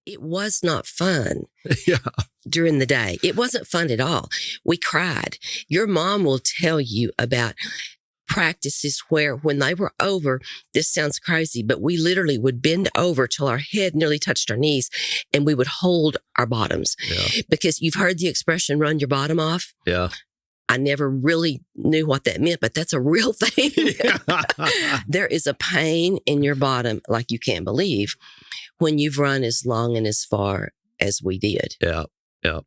It was not fun. Yeah. During the day. It wasn't fun at all. We cried. Your mom will tell you about practices where when they were over, this sounds crazy, but we literally would bend over till our head nearly touched our knees and we would hold our bottoms. Yeah. Because you've heard the expression, run your bottom off. Yeah. I never really knew what that meant, but that's a real thing. There is a pain in your bottom like you can't believe when you've run as long and as far as we did. Yeah. Yeah.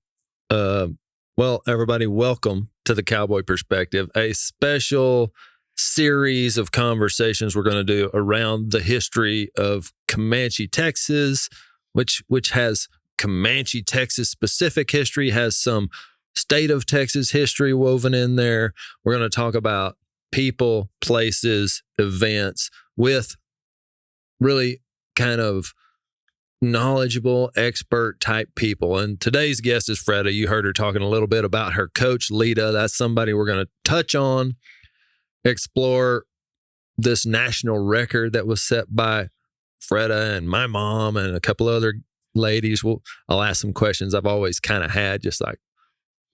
Well, everybody, welcome to the Cowboy Perspective, a special series of conversations we're going to do around the history of Comanche, Texas, which has Comanche, Texas specific history, has some state of Texas history woven in there. We're going to talk about people, places, events with really kind of knowledgeable, expert type people. And today's guest is Fredda. You heard her talking a little bit about her coach, Lita. That's somebody we're going to touch on, explore this national record that was set by Fredda and my mom and a couple other ladies. I'll ask some questions I've always kind of had, just like,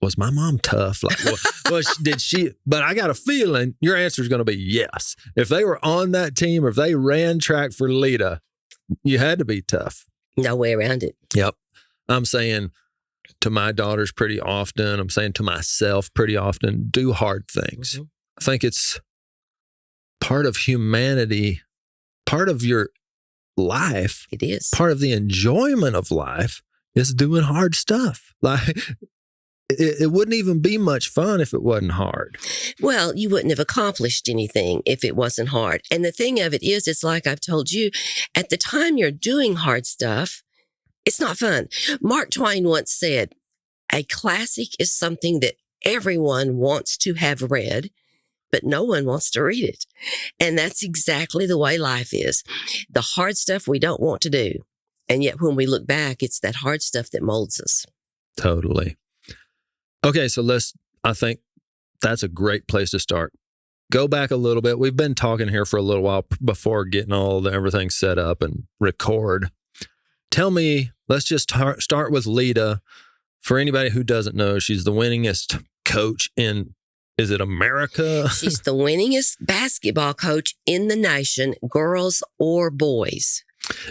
was my mom tough? Like, did she? But I got a feeling your answer is going to be yes. If they were on that team, or if they ran track for Lita, you had to be tough. No way around it. Yep. I'm saying to my daughters pretty often, I'm saying to myself pretty often, do hard things. Mm-hmm. I think it's part of humanity, part of your life. It is. Part of the enjoyment of life is doing hard stuff. Like, it wouldn't even be much fun if it wasn't hard. Well, you wouldn't have accomplished anything if it wasn't hard. And the thing of it is, it's like I've told you, at the time you're doing hard stuff, it's not fun. Mark Twain once said, a classic is something that everyone wants to have read, but no one wants to read it. And that's exactly the way life is. The hard stuff we don't want to do. And yet when we look back, it's that hard stuff that molds us. Totally. Okay, so I think that's a great place to start. Go back a little bit. We've been talking here for a little while before getting everything set up and record. Tell me, let's just start with Lita. For anybody who doesn't know, she's the winningest coach in, is it America? She's the winningest basketball coach in the nation, girls or boys.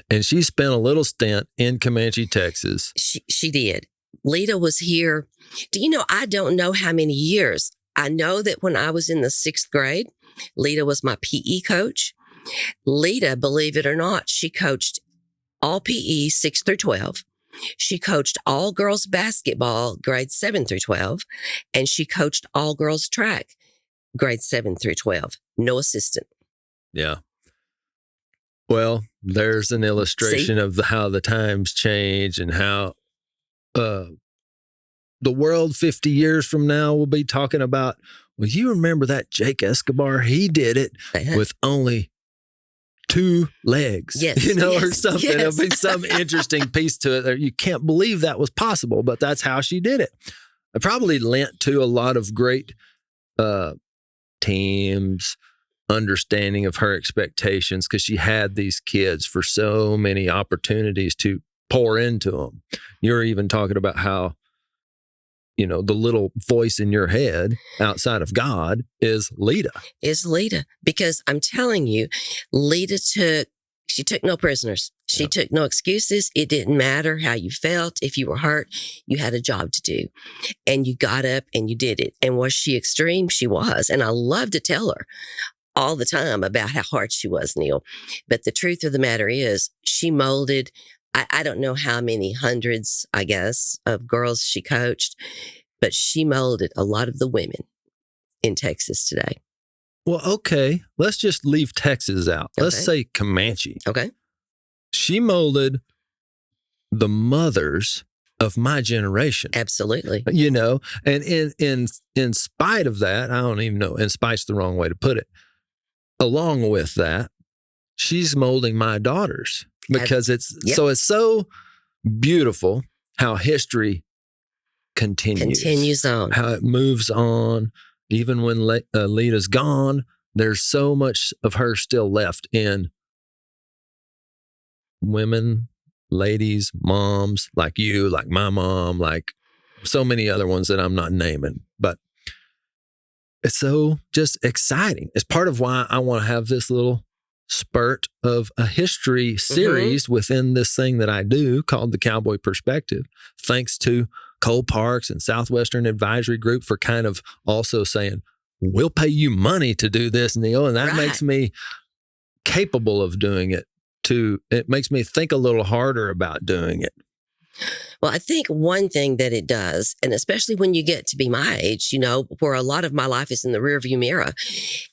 And she spent a little stint in Comanche, Texas. She did. Lita was here. Do you know, I don't know how many years. I know that when I was in the 6th grade, Lita was my PE coach. Lita, believe it or not, she coached all PE 6 through 12. She coached all girls basketball grades 7 through 12. And she coached all girls track grades 7 through 12. No assistant. Yeah. Well, there's an illustration of how the times change and how the world 50 years from now will be talking about, well, you remember that Jake Escobar? He did it with only 2 legs, or something. Yes. There'll be some interesting piece to it. You can't believe that was possible, but that's how she did it. It probably lent to a lot of great teams, understanding of her expectations, because she had these kids for so many opportunities to pour into them. You're even talking about how, the little voice in your head outside of God is Lita. Because I'm telling you, she took no prisoners. She took no excuses. It didn't matter how you felt. If you were hurt, you had a job to do. And you got up and you did it. And was she extreme? She was. And I love to tell her all the time about how hard she was, Neil. But the truth of the matter is, she molded, I don't know how many hundreds, I guess, of girls she coached, but she molded a lot of the women in Texas today. Well, okay. Let's just leave Texas out. Okay. Let's say Comanche. Okay. She molded the mothers of my generation. Absolutely. And in spite of that, I don't even know, in spite's the wrong way to put it. Along with that, she's molding my daughters. Because it's so beautiful how history continues on, how it moves on. Even when Lita's gone, there's so much of her still left in women ladies, moms like you, like my mom, like so many other ones that I'm not naming. But it's so just exciting. It's part of why I want to have this little spurt of a history series within this thing that I do called the Cowboy Perspective. Thanks to Cole Parks and Southwestern Advisory Group for kind of also saying, we'll pay you money to do this, Neil. And that makes me capable of doing it too. It makes me think a little harder about doing it. Well, I think one thing that it does, and especially when you get to be my age, you know, where a lot of my life is in the rearview mirror,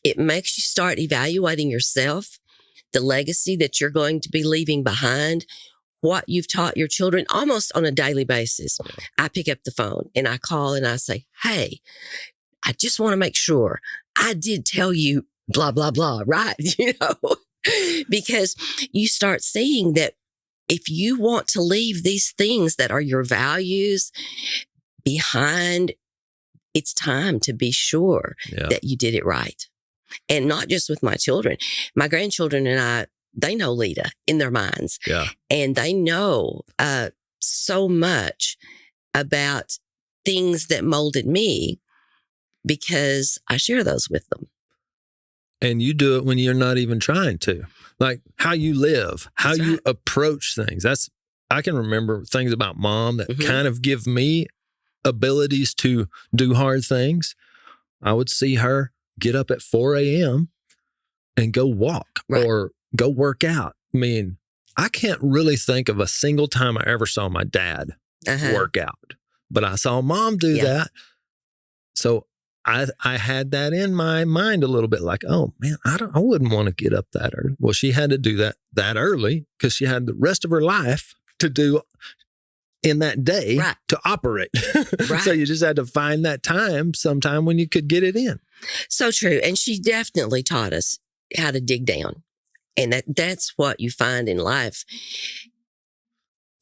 it makes you start evaluating yourself, the legacy that you're going to be leaving behind, what you've taught your children almost on a daily basis. I pick up the phone and I call and I say, hey, I just want to make sure I did tell you blah, blah, blah, right? You know, because you start seeing that if you want to leave these things that are your values behind, it's time to be sure that you did it right. And not just with my children, my grandchildren and I, they know Lita in their minds. Yeah. And they know so much about things that molded me because I share those with them. And you do it when you're not even trying to. Like how you live, how you approach things. I can remember things about mom that kind of give me abilities to do hard things. I would see her get up at 4 a.m. and go walk or go work out. I mean, I can't really think of a single time I ever saw my dad work out, but I saw mom do that. So I had that in my mind a little bit like, oh man, I wouldn't want to get up that early. Well, she had to do that early because she had the rest of her life to do in that day to operate. So you just had to find that time sometime when you could get it in. So true. And she definitely taught us how to dig down. And that's what you find in life.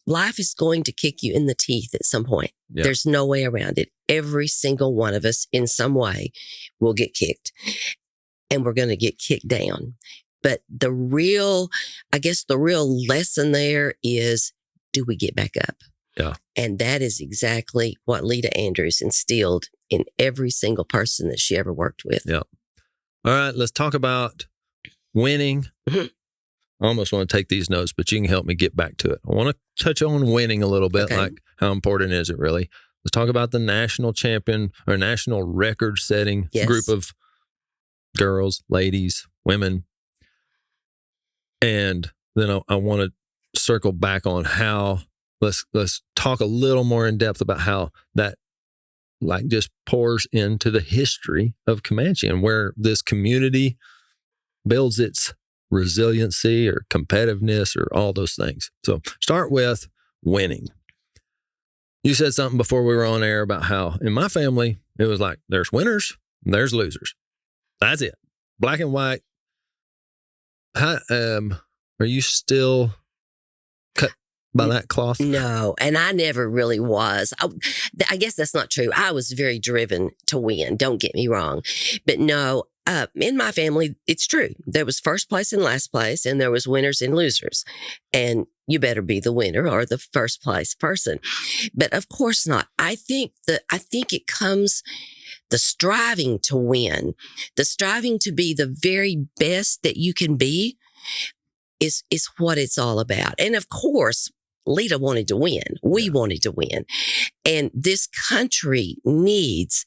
Life is going to kick you in the teeth at some point. Yeah. There's no way around it. Every single one of us in some way will get kicked and we're going to get kicked down. But the real lesson there is, do we get back up? Yeah. And that is exactly what Lita Andrews instilled in every single person that she ever worked with. Yeah. All right. Let's talk about winning. I almost want to take these notes, but you can help me get back to it. I want to touch on winning a little bit, like how important is it really? Let's talk about the national champion or national record setting group of girls, ladies, women. And then I want to circle back on how, let's talk a little more in depth about how that like just pours into the history of Comanche and where this community builds its resiliency or competitiveness or all those things. So start with winning. You said something before we were on air about how in my family, it was like there's winners and there's losers. That's it. Black and white. How, are you still cut by that cloth? No, and I never really was. I guess that's not true. I was very driven to win. Don't get me wrong. But no, in my family, it's true. There was first place and last place, and there was winners and losers. And you better be the winner or the first place person. But of course not. I think it comes the striving to win, the striving to be the very best that you can be is what it's all about. And of course, Lita wanted to win. We wanted to win. And this country needs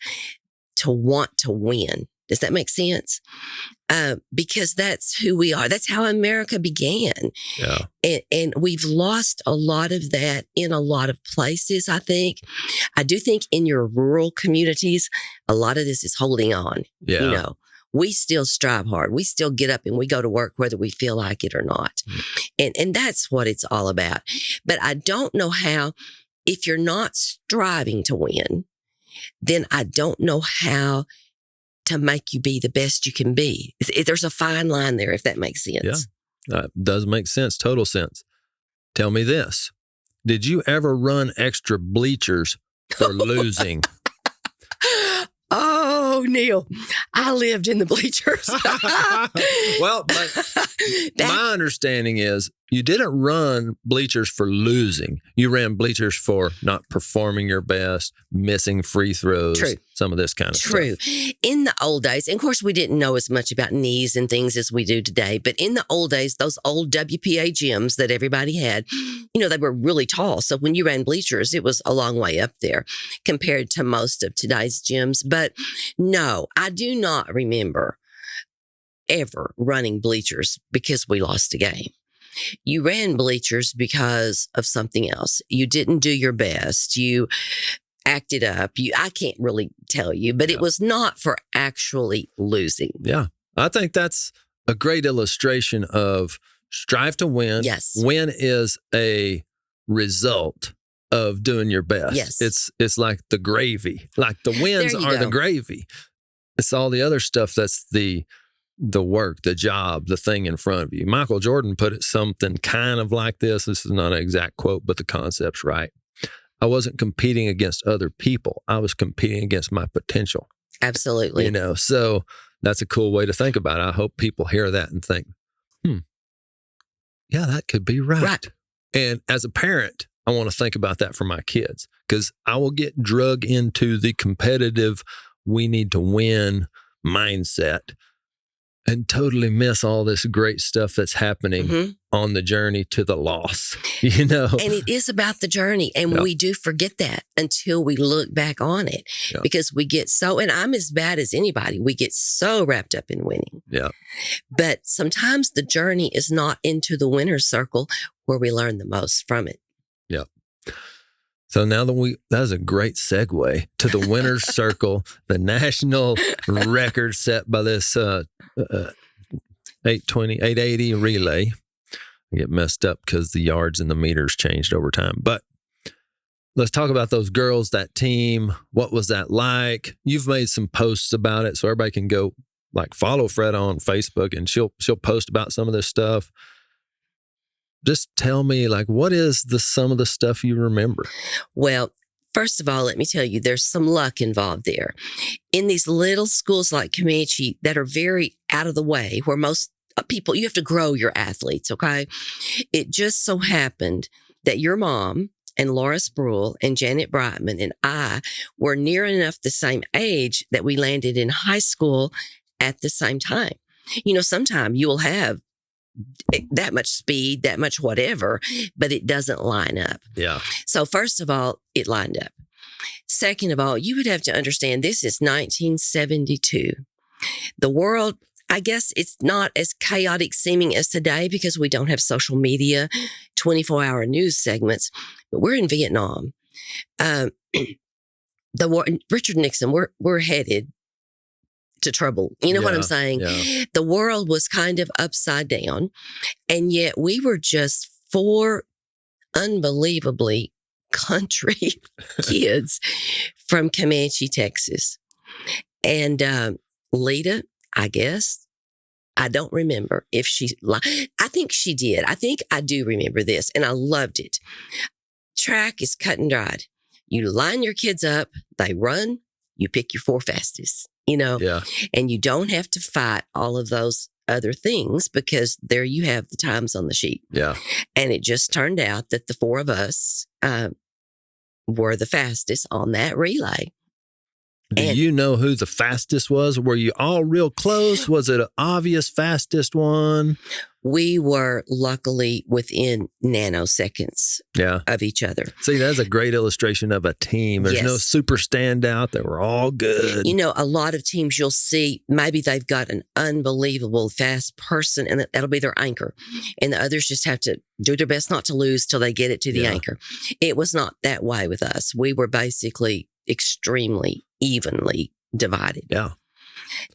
to want to win. Does that make sense? Because that's who we are. That's how America began. Yeah. And we've lost a lot of that in a lot of places, I think. I do think in your rural communities, a lot of this is holding on. Yeah. You know, we still strive hard. We still get up and we go to work whether we feel like it or not. And that's what it's all about. But I don't know how, if you're not striving to win, then I don't know how to make you be the best you can be. There's a fine line there, if that makes sense. Yeah, that does make sense. Total sense. Tell me this. Did you ever run extra bleachers for losing? Oh, Neil, I lived in the bleachers. Well, my understanding is you didn't run bleachers for losing. You ran bleachers for not performing your best, missing free throws, True. some of this kind of True. stuff. In the old days, and of course, we didn't know as much about knees and things as we do today, but in the old days, those old WPA gyms that everybody had, they were really tall. So when you ran bleachers, it was a long way up there compared to most of today's gyms. But no, I do not remember ever running bleachers because we lost a game. You ran bleachers because of something else. You didn't do your best. You acted up. I can't really tell you, but it was not for actually losing. Yeah. I think that's a great illustration of strive to win. Yes. Win is a result of doing your best. Yes. It's like the gravy. Like the wins are the gravy. It's all the other stuff that's the work, the job, the thing in front of you. Michael Jordan put it something kind of like this. This is not an exact quote, but the concept's right. I wasn't competing against other people. I was competing against my potential. Absolutely. So that's a cool way to think about it. I hope people hear that and think, yeah, that could be right. And as a parent, I want to think about that for my kids because I will get drug into the competitive, we need to win mindset and totally miss all this great stuff that's happening on the journey to the loss, And it is about the journey. And we do forget that until we look back on it because we get and I'm as bad as anybody. We get so wrapped up in winning. Yeah. But sometimes the journey is not into the winner's circle where we learn the most from it. Yeah. So now that's a great segue to the winner's circle, the national record set by this 880 relay. I get messed up because the yards and the meters changed over time. But let's talk about those girls, that team. What was that like? You've made some posts about it, so everybody can go follow Fredda on Facebook, and she'll post about some of this stuff. Just tell me, what is some of the stuff you remember? Well, first of all, let me tell you, there's some luck involved there. In these little schools like Comanche that are very out of the way, where most people, you have to grow your athletes, okay? It just so happened that your mom and Laura Spruill and Janet Brightman and I were near enough the same age that we landed in high school at the same time. Sometimes you will have that much speed, that much whatever, but it doesn't line up. Yeah. So first of all, it lined up. Second of all, you would have to understand this is 1972. The world, I guess it's not as chaotic seeming as today because we don't have social media, 24-hour news segments, but we're in Vietnam. The war, Richard Nixon, we're headed to trouble. You know what I'm saying? Yeah. The world was kind of upside down, and yet we were just 4 unbelievably country kids from Comanche, Texas. And Lita, I guess, I don't remember if I think she did. I think I do remember this, and I loved it. Track is cut and dried. You line your kids up, they run, you pick your 4 fastest. And you don't have to fight all of those other things because there you have the times on the sheet. Yeah. And it just turned out that the 4 of us were the fastest on that relay. Do you know who the fastest was? Were you all real close? Was it an obvious fastest one? We were luckily within nanoseconds of each other. See, that's a great illustration of a team. There's no super standout. They were all good. A lot of teams you'll see, maybe they've got an unbelievable fast person and that'll be their anchor. And the others just have to do their best not to lose till they get it to the anchor. It was not that way with us. We were basically extremely evenly divided. Yeah.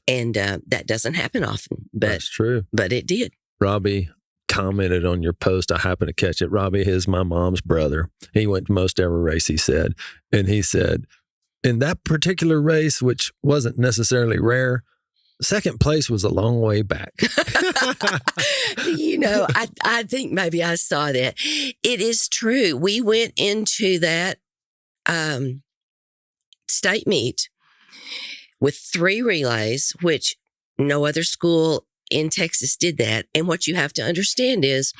And that doesn't happen often. But that's true. But it did. Robbie commented on your post. I happened to catch it. Robbie is my mom's brother. He went to most every race, he said. And he said, in that particular race, which wasn't necessarily rare, second place was a long way back. I think maybe I saw that. It is true. We went into that state meet with 3 relays, which no other school in Texas did that. And what you have to understand is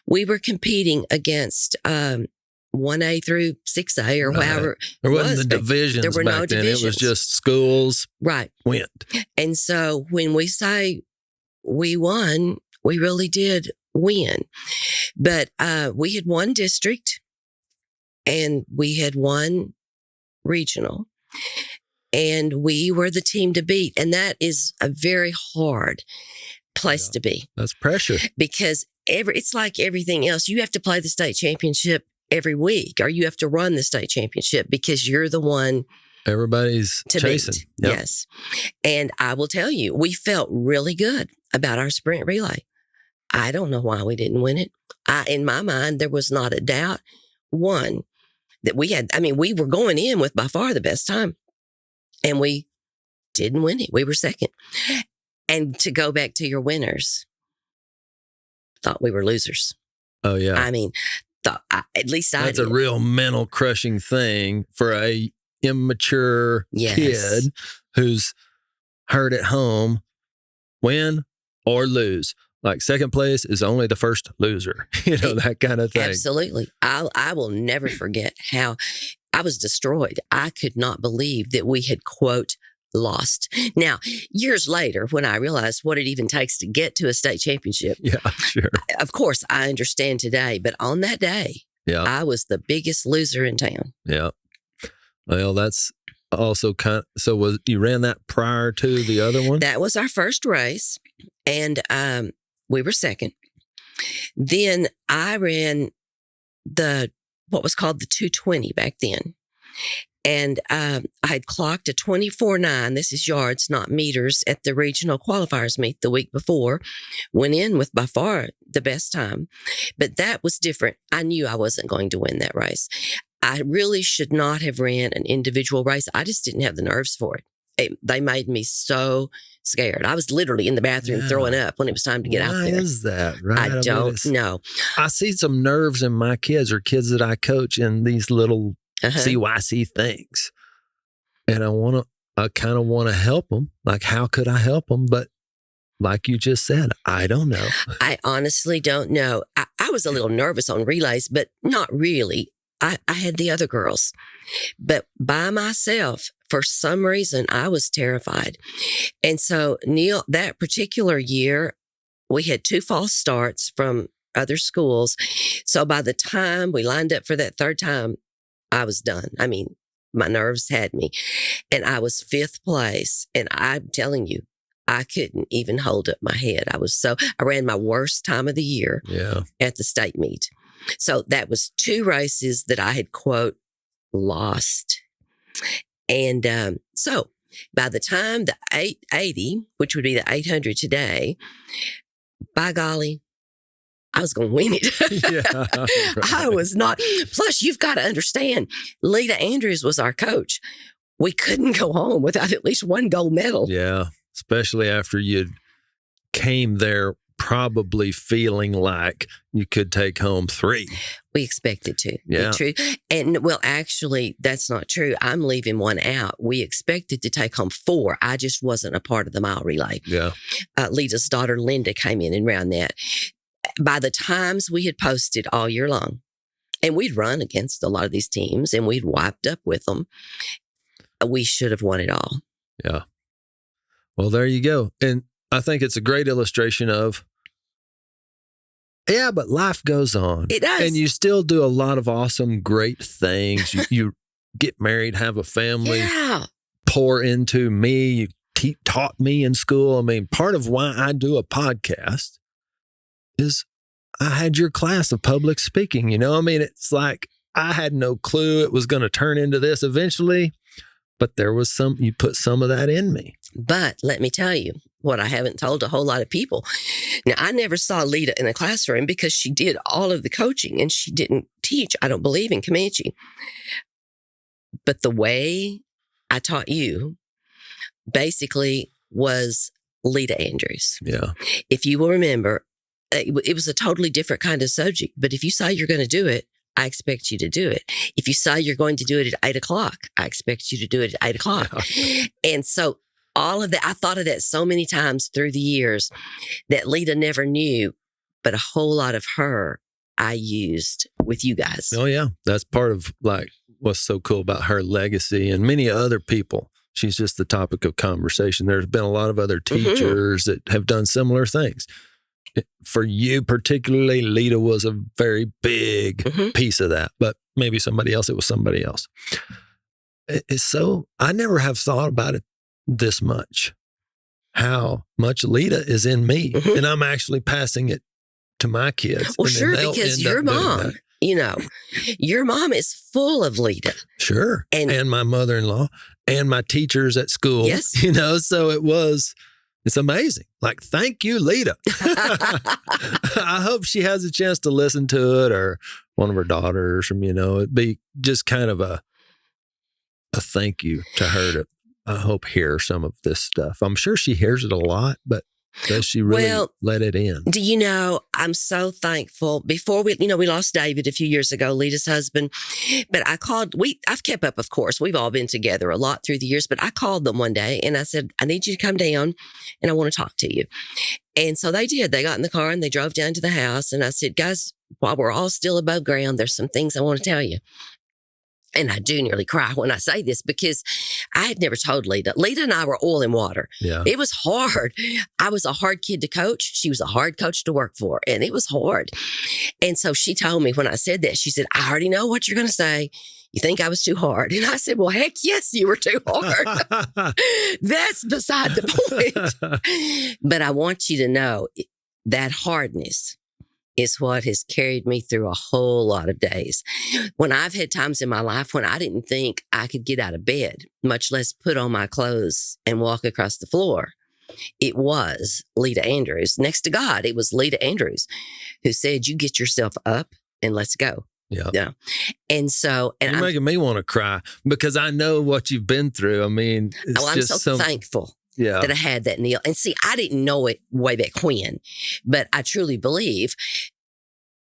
we were competing against 1A through 6A or however. There wasn't the divisions there were back no then. divisions. It was just schools right. went. And so when we say we won, we really did win. But we had won district and we had won regional. And we were the team to beat. And that is a very hard place to be. That's pressure. Because it's like everything else. You have to play the state championship every week, or you have to run the state championship because you're the one everybody's chasing. Yep. Yes. And I will tell you, we felt really good about our sprint relay. I don't know why we didn't win it. In my mind, there was not a doubt, one, that we had. I mean, we were going in with by far the best time. And we didn't win it. We were second. And to go back to your winners, thought we were losers. Oh, yeah. I mean, at least I That's did. a real mental crushing thing for a immature kid who's hurt at home, win or lose. Like second place is only the first loser, that kind of thing. Absolutely. I will never forget how I was destroyed. I could not believe that we had, quote, lost. Now, years later, when I realized what it even takes to get to a state championship. Yeah, sure. Of course, I understand today. But on that day, I was the biggest loser in town. Yeah. Well, that's also so you ran that prior to the other one? That was our first race. And we were second. Then I ran what was called the 220 back then. And I had clocked a 24.9. This is yards, not meters, at the regional qualifiers meet the week before. Went in with by far the best time. But that was different. I knew I wasn't going to win that race. I really should not have ran an individual race. I just didn't have the nerves for it. They made me so scared. I was literally in the bathroom throwing up when it was time to get out there. Why is that? Right? I don't know. I see some nerves in my kids or kids that I coach in these little CYC things. And I kind of want to help them. Like, how could I help them? But like you just said, I don't know. I honestly don't know. I was a little nervous on relays, but not really. I had the other girls. But by myself, for some reason, I was terrified. And so, Neil, that particular year, we had 2 false starts from other schools. So by the time we lined up for that third time, I was done. I mean, my nerves had me. And I was 5th place. And I'm telling you, I couldn't even hold up my head. I ran my worst time of the year at the state meet. So that was 2 races that I had, quote, lost. And so by the time the 880, which would be the 800 today, by golly, I was going to win it. Right. I was not. Plus, you've got to understand, Lita Andrews was our coach. We couldn't go home without at least 1 gold medal. Yeah, especially after you came there probably feeling like you could take home 3. We expected to. Yeah. True. And well, actually, that's not true. I'm leaving 1 out. We expected to take home 4. I just wasn't a part of the mile relay. Yeah. Lita's daughter, Linda, came in and ran that. By the times we had posted all year long, and we'd run against a lot of these teams and we'd wiped up with them, we should have won it all. Yeah. Well, there you go. And I think it's a great illustration of, but life goes on. It does. And you still do a lot of awesome, great things. You get married, have a family, pour into me. You taught me in school. I mean, part of why I do a podcast is I had your class of public speaking. I mean, it's like I had no clue it was going to turn into this eventually, but there was you put some of that in me. But let me tell you what I haven't told a whole lot of people. Now, I never saw Lita in a classroom because she did all of the coaching and she didn't teach, I don't believe, in Comanche. But the way I taught you basically was Lita Andrews. Yeah. If you will remember, it was a totally different kind of subject. But if you say you're going to do it, I expect you to do it. If you say you're going to do it at 8 o'clock, I expect you to do it at 8 o'clock. And so all of that. I thought of that so many times through the years that Lita never knew, but a whole lot of her I used with you guys. Oh, yeah. That's part of like what's so cool about her legacy and many other people. She's just the topic of conversation. There's been a lot of other teachers that have done similar things. For you particularly, Lita was a very big piece of that, but maybe somebody else, it was somebody else. It's so, I never have thought about it this much, how much Lita is in me. And I'm actually passing it to my kids. Well, sure, because your mom, you know, your mom is full of Lita. Sure. And my mother-in-law and my teachers at school. Yes. You know, so it's amazing. Like, thank you, Lita. I hope she has a chance to listen to it, or one of her daughters, or, you know, it'd be just kind of a thank you to her to, I hope, hear some of this stuff. I'm sure she hears it a lot, but does she really let it in? Do you know, I'm so thankful. Before we lost David a few years ago, Lita's husband, but I've kept up, of course. We've all been together a lot through the years, but I called them one day and I said, I need you to come down and I want to talk to you. And so they did. They got in the car and they drove down to the house. And I said, guys, while we're all still above ground, there's some things I want to tell you. And I do nearly cry when I say this because I had never told Lita. Lita and I were oil and water. Yeah. It was hard. I was a hard kid to coach. She was a hard coach to work for. And it was hard. And so she told me when I said that, she said, I already know what you're going to say. You think I was too hard? And I said, well, heck yes, you were too hard. That's beside the point. But I want you to know that hardness is what has carried me through a whole lot of days. When I've had times in my life when I didn't think I could get out of bed, much less put on my clothes and walk across the floor, it was Lita Andrews. Next to God, it was Lita Andrews who said, you get yourself up and let's go. Yeah. And so, you're making me want to cry because I know what you've been through. I mean, I'm so thankful. Yeah. That I had that, Neil. And see, I didn't know it way back when, but I truly believe,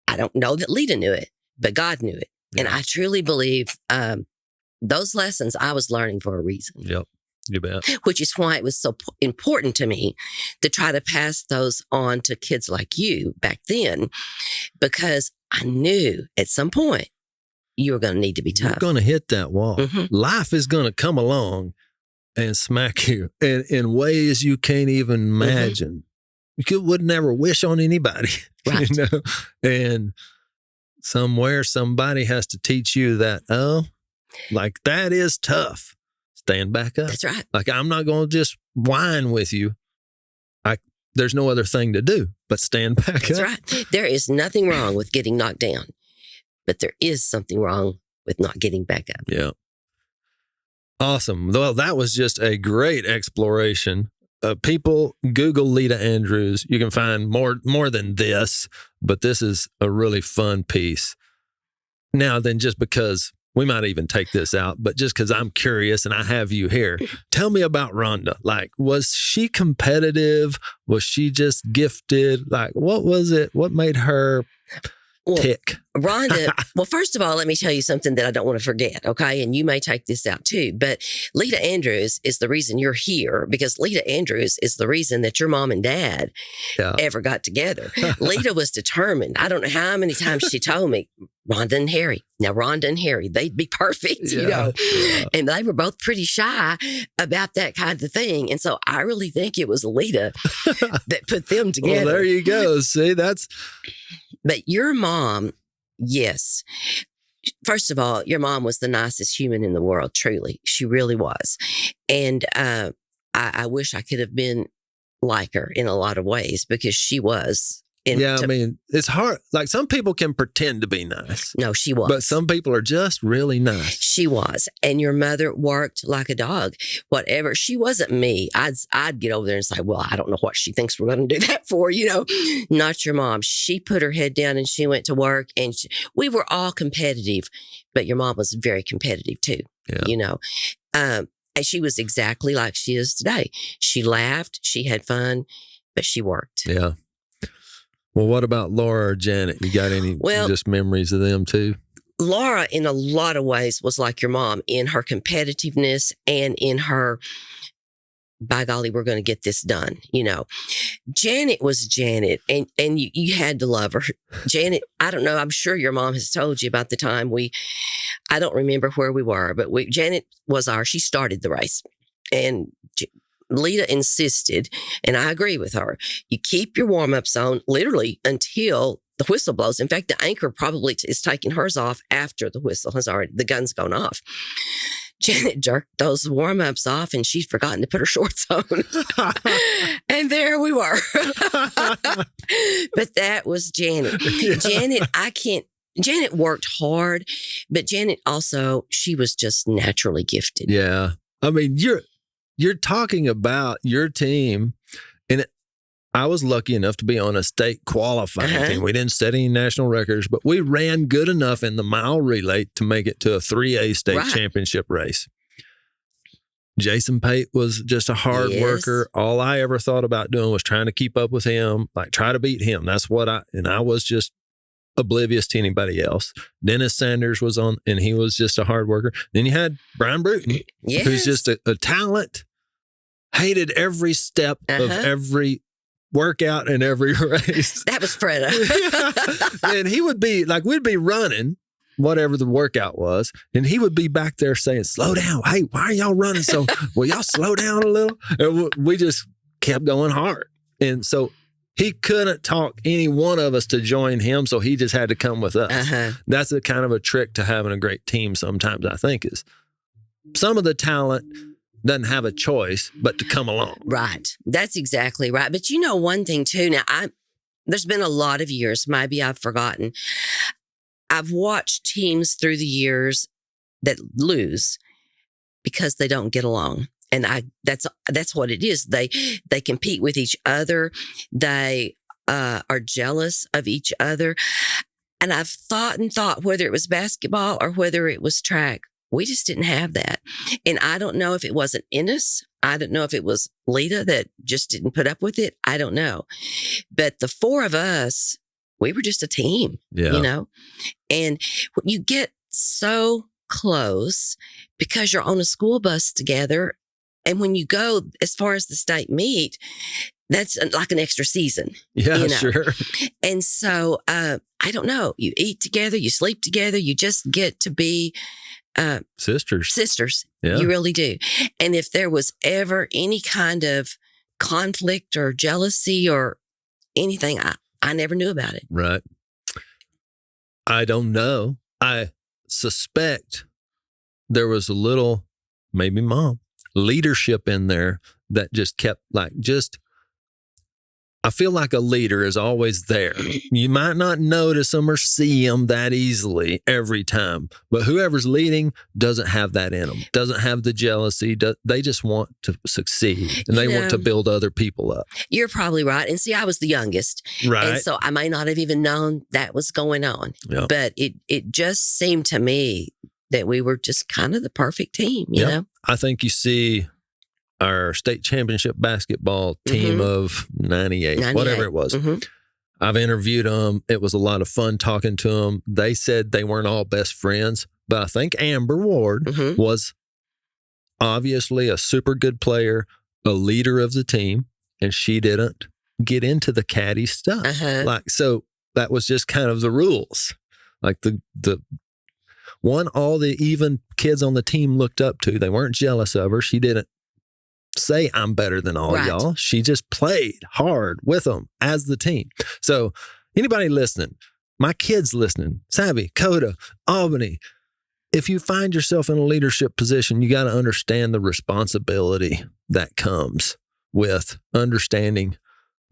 I don't know that Lita knew it, but God knew it. Yeah. And I truly believe those lessons I was learning for a reason. Yep, you bet. Which is why it was so important to me to try to pass those on to kids like you back then, because I knew at some point you were going to need to be tough. You're going to hit that wall. Life is going to come along and smack you in ways you can't even imagine. You would never wish on anybody, right. You know? And somewhere somebody has to teach you that, like that is tough. Stand back up. That's right. Like, I'm not going to just whine with you. There's no other thing to do but stand back up. That's right. There is nothing wrong with getting knocked down, but there is something wrong with not getting back up. Yeah. Awesome. Well, that was just a great exploration. People Google Lita Andrews. You can find more than this, but this is a really fun piece. Now, then, just because we might even take this out, but just because I'm curious and I have you here, tell me about Rhonda. Like, was she competitive? Was she just gifted? Like, what was it? What made her tick? Rhonda, well, first of all, let me tell you something that I don't want to forget, okay? And you may take this out too, but Lita Andrews is the reason you're here, because Lita Andrews is the reason that your mom and dad ever got together. Lita was determined. I don't know how many times she told me, Rhonda and Harry. Now, Rhonda and Harry, they'd be perfect, you know? Yeah. And they were both pretty shy about that kind of thing. And so I really think it was Lita that put them together. Well, there you go. See, But your mom, yes. First of all, your mom was the nicest human in the world, truly. She really was. And I wish I could have been like her in a lot of ways, because she was. I mean, it's hard. Like, some people can pretend to be nice. No, she was. But some people are just really nice. She was. And your mother worked like a dog. Whatever. She wasn't me. I'd get over there and say, well, I don't know what she thinks we're going to do that for, you know. Not your mom. She put her head down and she went to work, and we were all competitive, but your mom was very competitive too, you know. And she was exactly like she is today. She laughed, she had fun, but she worked. Yeah. Well, what about Laura or Janet? You got any just memories of them too? Laura, in a lot of ways, was like your mom in her competitiveness and in her by golly, we're going to get this done. Janet was Janet, and you had to love her. Janet, I don't know. I'm sure your mom has told you about the time I don't remember where we were, but Janet she started the race, and Lita insisted, and I agree with her. You keep your warm-ups on literally until the whistle blows. In fact, the anchor probably is taking hers off after the whistle the gun's gone off. Janet jerked those warm-ups off, and she'd forgotten to put her shorts on. And there we were. But that was Janet. Yeah. Janet worked hard, but Janet also, she was just naturally gifted. Yeah. I mean, you're talking about your team, and I was lucky enough to be on a state qualifying team. We didn't set any national records, but we ran good enough in the mile relay to make it to a 3A state championship race. Jason Pate was just a hard worker. All I ever thought about doing was trying to keep up with him, like try to beat him. That's what I was just oblivious to anybody else. Dennis Sanders was on, and he was just a hard worker. Then you had Brian Bruton, who's just a talent, hated every step of every workout and every race. That was Fredda. And he would be like, we'd be running whatever the workout was, and he would be back there saying, slow down. Hey, why are y'all running so? Will y'all slow down a little? And we just kept going hard. And so he couldn't talk any one of us to join him, so he just had to come with us. That's a kind of a trick to having a great team sometimes, I think, is some of the talent doesn't have a choice but to come along. Right. That's exactly right. But one thing too, now there's been a lot of years, maybe I've forgotten. I've watched teams through the years that lose because they don't get along. And that's what it is. They compete with each other. They are jealous of each other. And I've thought whether it was basketball or whether it was track, we just didn't have that. And I don't know if it wasn't in us. I don't know if it was Lita that just didn't put up with it. I don't know. But the four of us, we were just a team, And you get so close because you're on a school bus together. And when you go as far as the state meet, that's like an extra season. Yeah, sure. And so I don't know. You eat together, you sleep together, you just get to be sisters. Yeah. You really do. And if there was ever any kind of conflict or jealousy or anything, I never knew about it. Right. I don't know. I suspect there was a little, maybe mom, leadership in there that just kept I feel like a leader is always there. You might not notice them or see them that easily every time, but whoever's leading doesn't have that in them, doesn't have the jealousy. They just want to succeed, and they want to build other people up. You're probably right. And see, I was the youngest. Right. And so I may not have even known that was going on. Yeah. But it just seemed to me that we were just kind of the perfect team, you know? I think you see our state championship basketball team of 98, whatever it was. I've interviewed them. It was a lot of fun talking to them. They said they weren't all best friends, but I think Amber Ward was obviously a super good player, a leader of the team, and she didn't get into the catty stuff. So that was just kind of the rules. Like the one all the even kids on the team looked up to. They weren't jealous of her. She didn't say I'm better than all y'all. She just played hard with them as the team. So anybody listening, my kids listening, Savvy, Coda, Albany, if you find yourself in a leadership position, you got to understand the responsibility that comes with understanding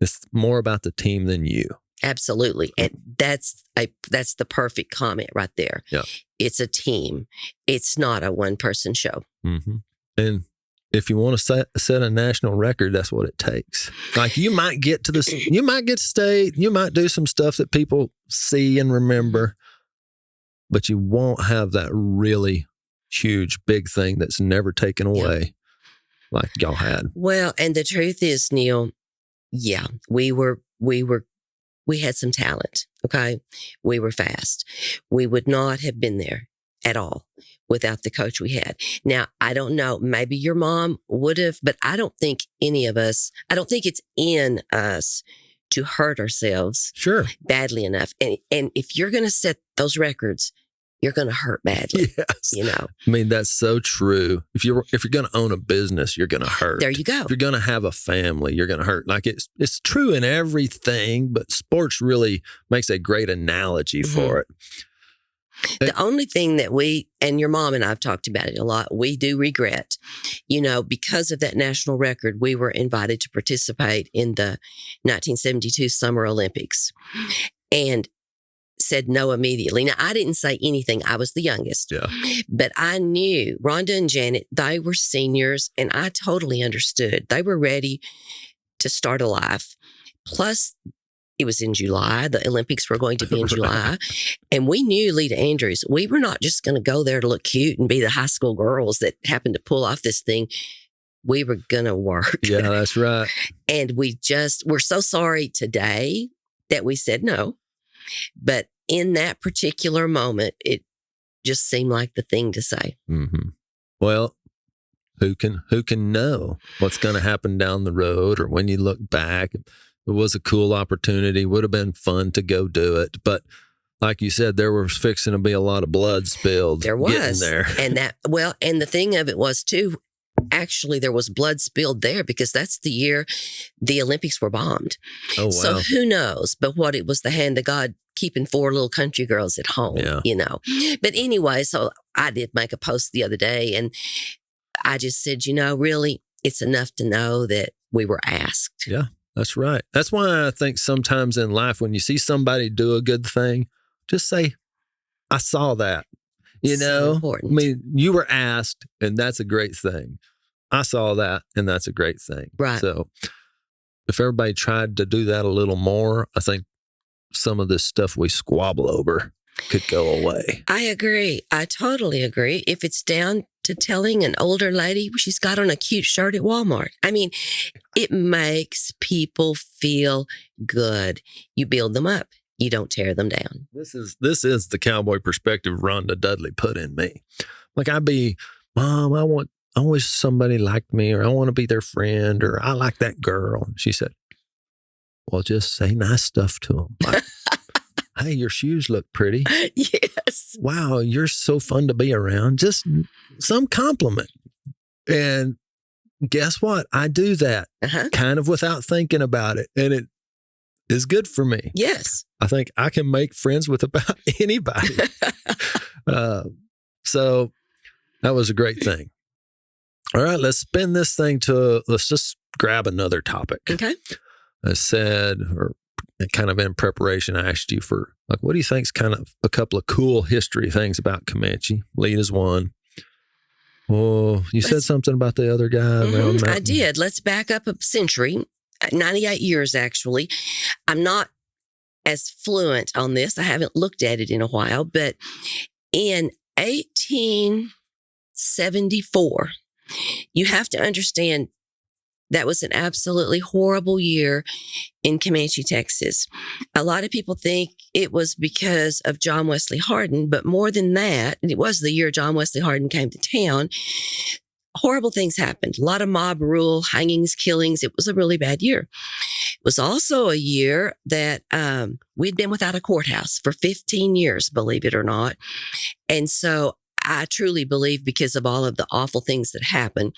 it's more about the team than you. Absolutely. And that's the perfect comment right there. Yeah. It's a team. It's not a one-person show. And if you want to set a national record, that's what it takes. Like you might get to state, you might do some stuff that people see and remember, but you won't have that really huge, big thing that's never taken away like y'all had. Well, and the truth is, Neil, we had some talent. Okay. We were fast. We would not have been there at all without the coach we had. Now, I don't know, maybe your mom would have, but I don't think I don't think it's in us to hurt ourselves Sure. badly enough. And if you're going to set those records, you're going to hurt badly. Yes. You know, I mean, that's so true. If you're going to own a business, you're going to hurt. there you go. If you're going to have a family, you're going to hurt. Like it's true in everything, but sports really makes a great analogy for it. The only thing that we, and your mom and I have talked about it a lot, we do regret, you know, because of that national record, we were invited to participate in the 1972 Summer Olympics and said no immediately. Now, I didn't say anything. I was the youngest. Yeah. But I knew Rhonda and Janet, they were seniors, and I totally understood. They were ready to start a life. Plus, it was in July. The Olympics were going to be in July. And we knew Lita Andrews. We were not just going to go there to look cute and be the high school girls that happened to pull off this thing. We were going to work. Yeah, that's right. And we're so sorry today that we said no. But in that particular moment, it just seemed like the thing to say. Mm-hmm. Well, who can know what's going to happen down the road, or when you look back? It was a cool opportunity. Would have been fun to go do it, but like you said, there was fixing to be a lot of blood spilled. There was, getting there. And the thing of it was too. Actually, there was blood spilled there because that's the year the Olympics were bombed. Oh, wow. So who knows? But what it was the hand of God keeping 4 little country girls at home, you know. But anyway, so I did make a post the other day and I just said, you know, really, it's enough to know that we were asked. Yeah, that's right. That's why I think sometimes in life, when you see somebody do a good thing, just say, I saw that. You know, important. I mean, you were asked, and that's a great thing. I saw that, and that's a great thing. Right. So if everybody tried to do that a little more, I think some of this stuff we squabble over could go away. I agree. I totally agree. If it's down to telling an older lady she's got on a cute shirt at Walmart. I mean, it makes people feel good. You build them up. You don't tear them down. This is the cowboy perspective Rhonda Dudley put in me. Like I'd be, Mom, I wish somebody liked me, or I want to be their friend, or I like that girl. And she said, well, just say nice stuff to them. Like, hey, your shoes look pretty. Yes. Wow, you're so fun to be around. Just some compliment. And guess what? I do that kind of without thinking about it. And it is good for me. Yes. I think I can make friends with about anybody. So that was a great thing. All right, let's spin this thing let's just grab another topic. Okay. I said, or kind of in preparation, I asked you for, like, what do you think's kind of a couple of cool history things about Comanche? Lita's one. Oh, you said something about the other guy around I did. Let's back up a century, 98 years, actually. I'm not as fluent on this. I haven't looked at it in a while, but in 1874, you have to understand that was an absolutely horrible year in Comanche, Texas. A lot of people think it was because of John Wesley Hardin, but more than that, it was the year John Wesley Hardin came to town. Horrible things happened. A lot of mob rule, hangings, killings. It was a really bad year. It was also a year that we'd been without a courthouse for 15 years, believe it or not. And so I truly believe because of all of the awful things that happened,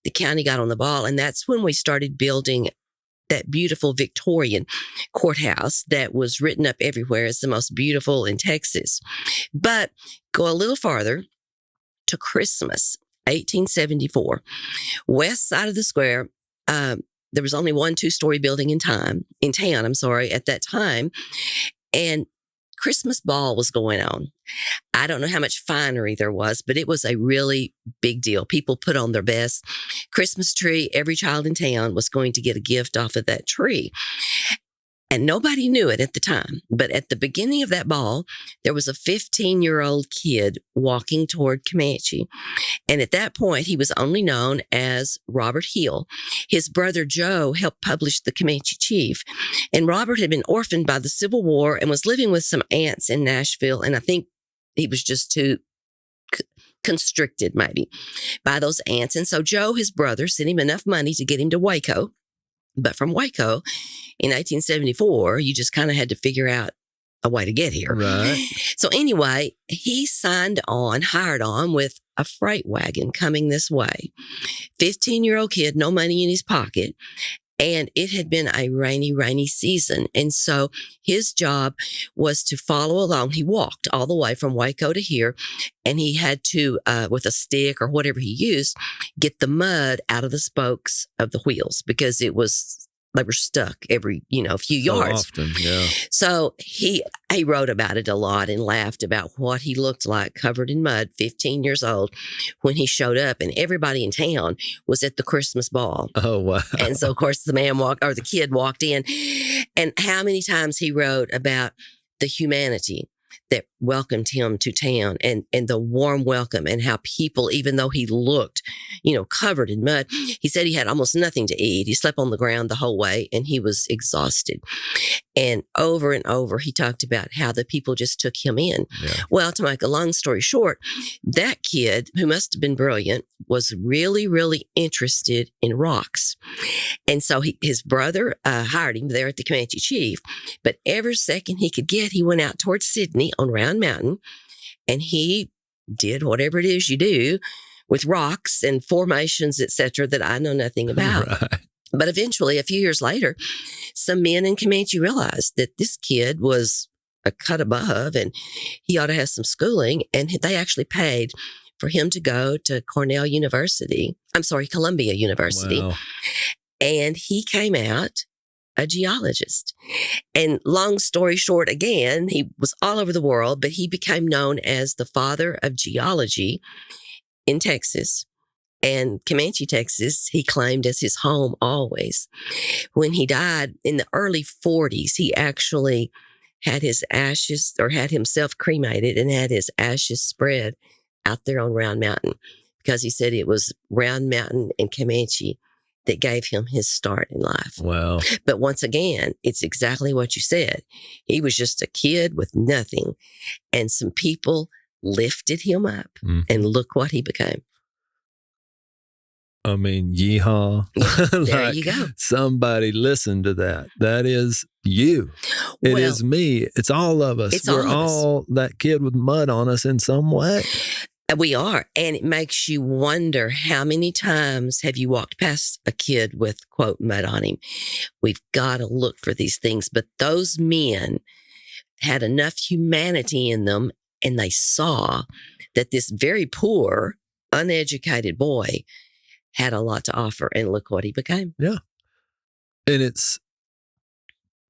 the county got on the ball. And that's when we started building that beautiful Victorian courthouse that was written up everywhere as the most beautiful in Texas. But go a little farther to Christmas, 1874, west side of the square. There was only one 2-story building in town, at that time. And Christmas ball was going on. I don't know how much finery there was, but it was a really big deal. People put on their best Christmas tree. Every child in town was going to get a gift off of that tree. And nobody knew it at the time. But at the beginning of that ball, there was a 15-year-old kid walking toward Comanche. And at that point, he was only known as Robert Hill. His brother Joe helped publish the Comanche Chief. And Robert had been orphaned by the Civil War and was living with some aunts in Nashville. And I think he was just too constricted maybe by those ants. And so Joe, his brother, sent him enough money to get him to Waco. But from Waco in 1874, you just kind of had to figure out a way to get here. Right. So anyway, he hired on with a freight wagon coming this way. 15-year-old kid, no money in his pocket. And it had been a rainy season. And so his job was to follow along. He walked all the way from Waco to here, and he had to, with a stick or whatever he used, get the mud out of the spokes of the wheels because they were stuck every, few yards. Often, yeah. So he wrote about it a lot and laughed about what he looked like covered in mud, 15 years old, when he showed up, and everybody in town was at the Christmas ball. Oh, wow. And so, of course, the kid walked in, and how many times he wrote about the humanity that welcomed him to town and the warm welcome, and how people, even though he looked, covered in mud, he said he had almost nothing to eat. He slept on the ground the whole way, and he was exhausted. And over, he talked about how the people just took him in. Yeah. Well, to make a long story short, that kid, who must have been brilliant, was really, really interested in rocks. And so his brother hired him there at the Comanche Chief. But every second he could get, he went out towards Sydney on Round Mountain, and he did whatever it is you do with rocks and formations, etc., that I know nothing about. Right. But eventually, a few years later, some men in Comanche realized that this kid was a cut above and he ought to have some schooling. And they actually paid for him to go to Columbia University. Wow. And he came out a geologist. And long story short, again, he was all over the world, but he became known as the father of geology in Texas. And Comanche, Texas, he claimed as his home always. When he died in the early 40s, he actually had his ashes, or had himself cremated and had his ashes spread out there on Round Mountain, because he said it was Round Mountain and Comanche that gave him his start in life. Wow. But once again, it's exactly what you said. He was just a kid with nothing, and some people lifted him up, and look what he became. I mean, yeehaw. There you go. Somebody listen to that. That is you. It is me. It's all of us. We're all that kid with mud on us in some way. We are. And it makes you wonder, how many times have you walked past a kid with, quote, mud on him? We've got to look for these things. But those men had enough humanity in them, and they saw that this very poor, uneducated boy had a lot to offer, and look what he became. Yeah. And it's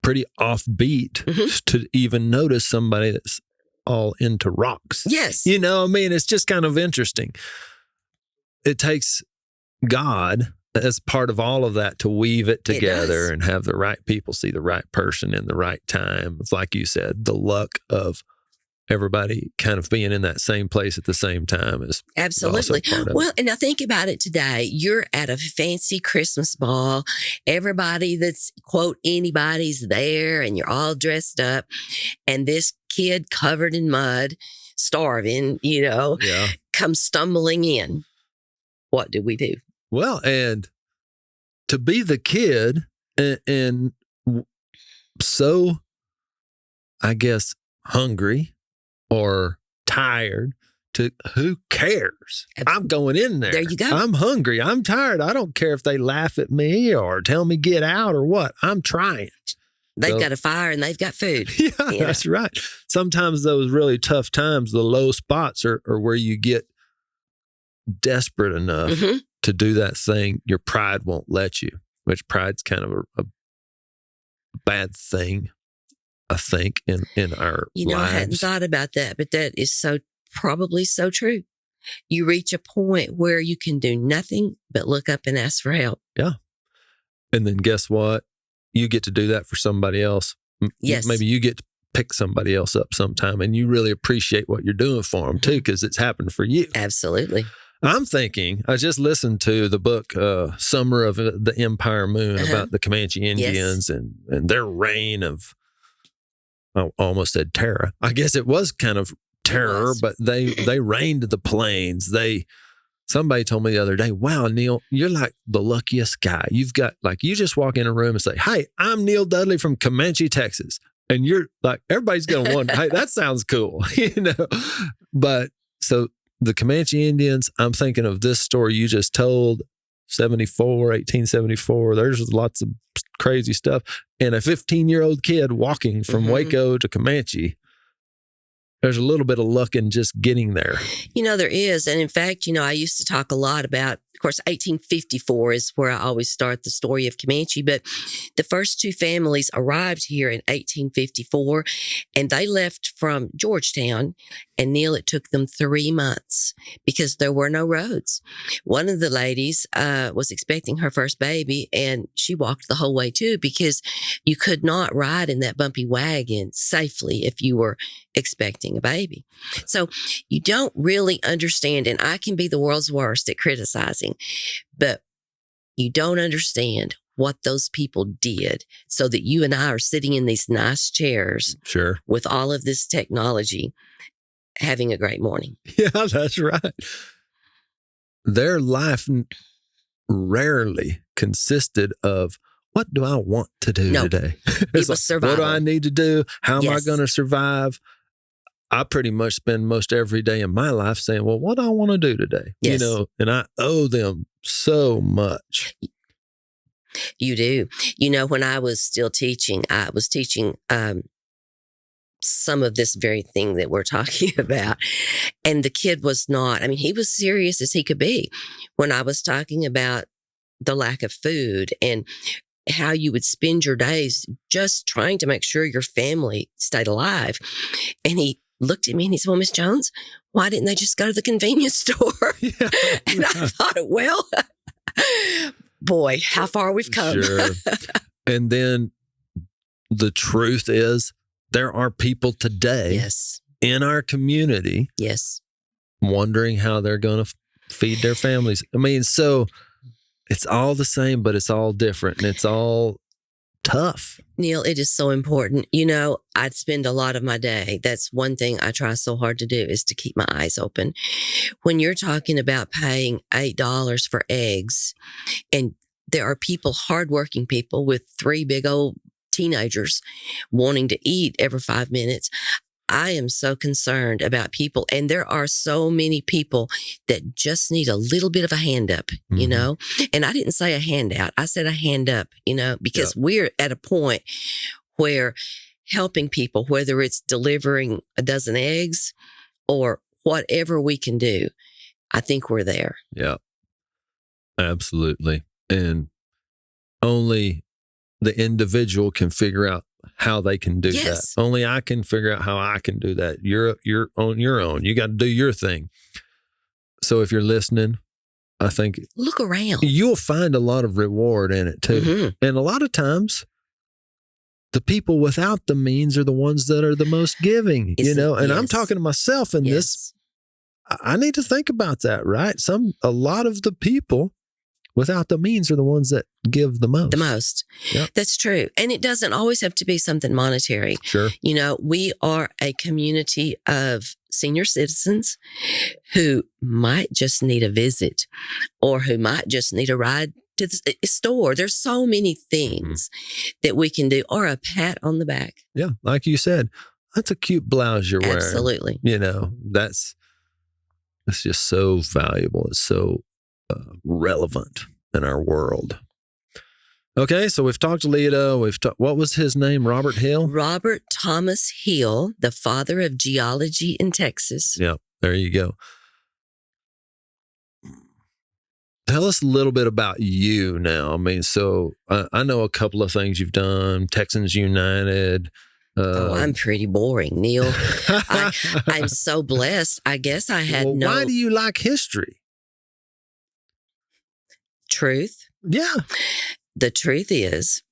pretty offbeat to even notice somebody that's all into rocks. Yes. It's just kind of interesting. It takes God as part of all of that to weave it together and have the right people see the right person in the right time. It's like you said, the luck of everybody kind of being in that same place at the same time is absolutely part of well it. And now think about it today. You're at a fancy Christmas ball. Everybody that's, quote, anybody's there, and you're all dressed up, and this kid covered in mud, starving, comes stumbling in. What do we do? Well, and to be the kid and so, I guess, hungry or tired, to who cares? I'm going in there. There you go. I'm hungry. I'm tired. I don't care if they laugh at me or tell me get out or what. I'm trying. They've got a fire and they've got food. Yeah, that's right. Sometimes those really tough times, the low spots are where you get desperate enough to do that thing your pride won't let you, which pride's kind of a bad thing, I think, in our lives. I hadn't thought about that, but that is probably so true. You reach a point where you can do nothing but look up and ask for help. Yeah. And then guess what? You get to do that for somebody else. Yes. Maybe you get to pick somebody else up sometime, and you really appreciate what you're doing for them too, because it's happened for you. Absolutely. I'm thinking, I just listened to the book, Summer of the Empire Moon, about the Comanche Indians and their reign of, I almost said terror. I guess it was kind of terror, was. but they rained the planes. Somebody told me the other day, wow, Neil, you're like the luckiest guy. You've got, like, you just walk in a room and say, hey, I'm Neil Dudley from Comanche, Texas. And you're like, everybody's going to wonder, hey, that sounds cool, But so the Comanche Indians, I'm thinking of this story you just told, 1874. There's lots of crazy stuff. And a 15-year-old kid walking from Waco to Comanche. There's a little bit of luck in just getting there. There is. And in fact, I used to talk a lot about, of course, 1854 is where I always start the story of Comanche. But the first two families arrived here in 1854, and they left from Georgetown. And Neil, it took them 3 months because there were no roads. One of the ladies was expecting her first baby, and she walked the whole way too, because you could not ride in that bumpy wagon safely if you were expecting a baby. So you don't really understand, and I can be the world's worst at criticizing, but you don't understand what those people did so that you and I are sitting in these nice chairs with all of this technology, having a great morning. Yeah, that's right. Their life rarely consisted of, what do I want to do today? It was survival. What do I need to do? How am I going to survive? I pretty much spend most every day in my life saying, well, what do I want to do today? Yes. And I owe them so much. You do. When I was still teaching, I was teaching some of this very thing that we're talking about. And the kid was not, he was serious as he could be when I was talking about the lack of food and how you would spend your days just trying to make sure your family stayed alive. And he looked at me and he said, well, Miss Jones, why didn't they just go to the convenience store? Yeah. And I thought, well, boy, how far we've come. Sure. And then the truth is, there are people today in our community wondering how they're going to feed their families. So it's all the same, but it's all different, and it's all tough. Neil, it is so important. I'd spend a lot of my day. That's one thing I try so hard to do, is to keep my eyes open. When you're talking about paying $8 for eggs, and there are people, hardworking people with 3 big old teenagers wanting to eat every 5 minutes. I am so concerned about people. And there are so many people that just need a little bit of a hand up, and I didn't say a handout. I said a hand up, because we're at a point where helping people, whether it's delivering a dozen eggs or whatever we can do, I think we're there. Yeah, absolutely. And only the individual can figure out how they can do that. Only I can figure out how I can do that. You're on your own. You got to do your thing. So if you're listening, I think look around. You'll find a lot of reward in it too. And a lot of times, the people without the means are the ones that are the most giving, and I'm talking to myself in this. I need to think about that, right? A lot of the people without the means are the ones that give the most. The most. Yep. That's true. And it doesn't always have to be something monetary. Sure. We are a community of senior citizens who might just need a visit, or who might just need a ride to the store. There's so many things that we can do, or a pat on the back. Yeah. Like you said, that's a cute blouse you're wearing. Absolutely. It's just so valuable. It's so relevant in our world. Okay, so we've talked to Lita. What was his name? Robert Hill? Robert Thomas Hill, the father of geology in Texas. Yeah, there you go. Tell us a little bit about you now. I know a couple of things you've done. Texans United. I'm pretty boring, Neil. I'm so blessed. I guess I had Why do you like history? Truth. Yeah. The truth is,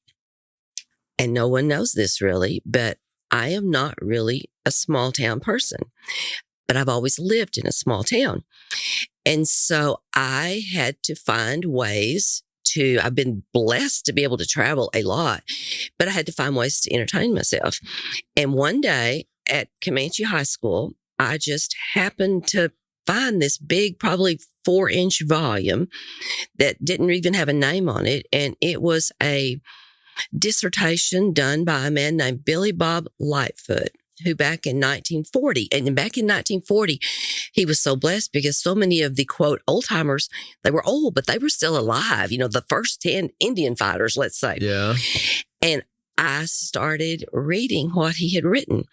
and no one knows this really, but I am not really a small town person, but I've always lived in a small town. And so I had to find ways I've been blessed to be able to travel a lot, but I had to find ways to entertain myself. And one day at Comanche High School, I just happened to find this big, probably 4-inch volume that didn't even have a name on it. And it was a dissertation done by a man named Billy Bob Lightfoot, who back in 1940, he was so blessed because so many of the quote old timers, they were old, but they were still alive. The first 10 Indian fighters, let's say. Yeah. And I started reading what he had written.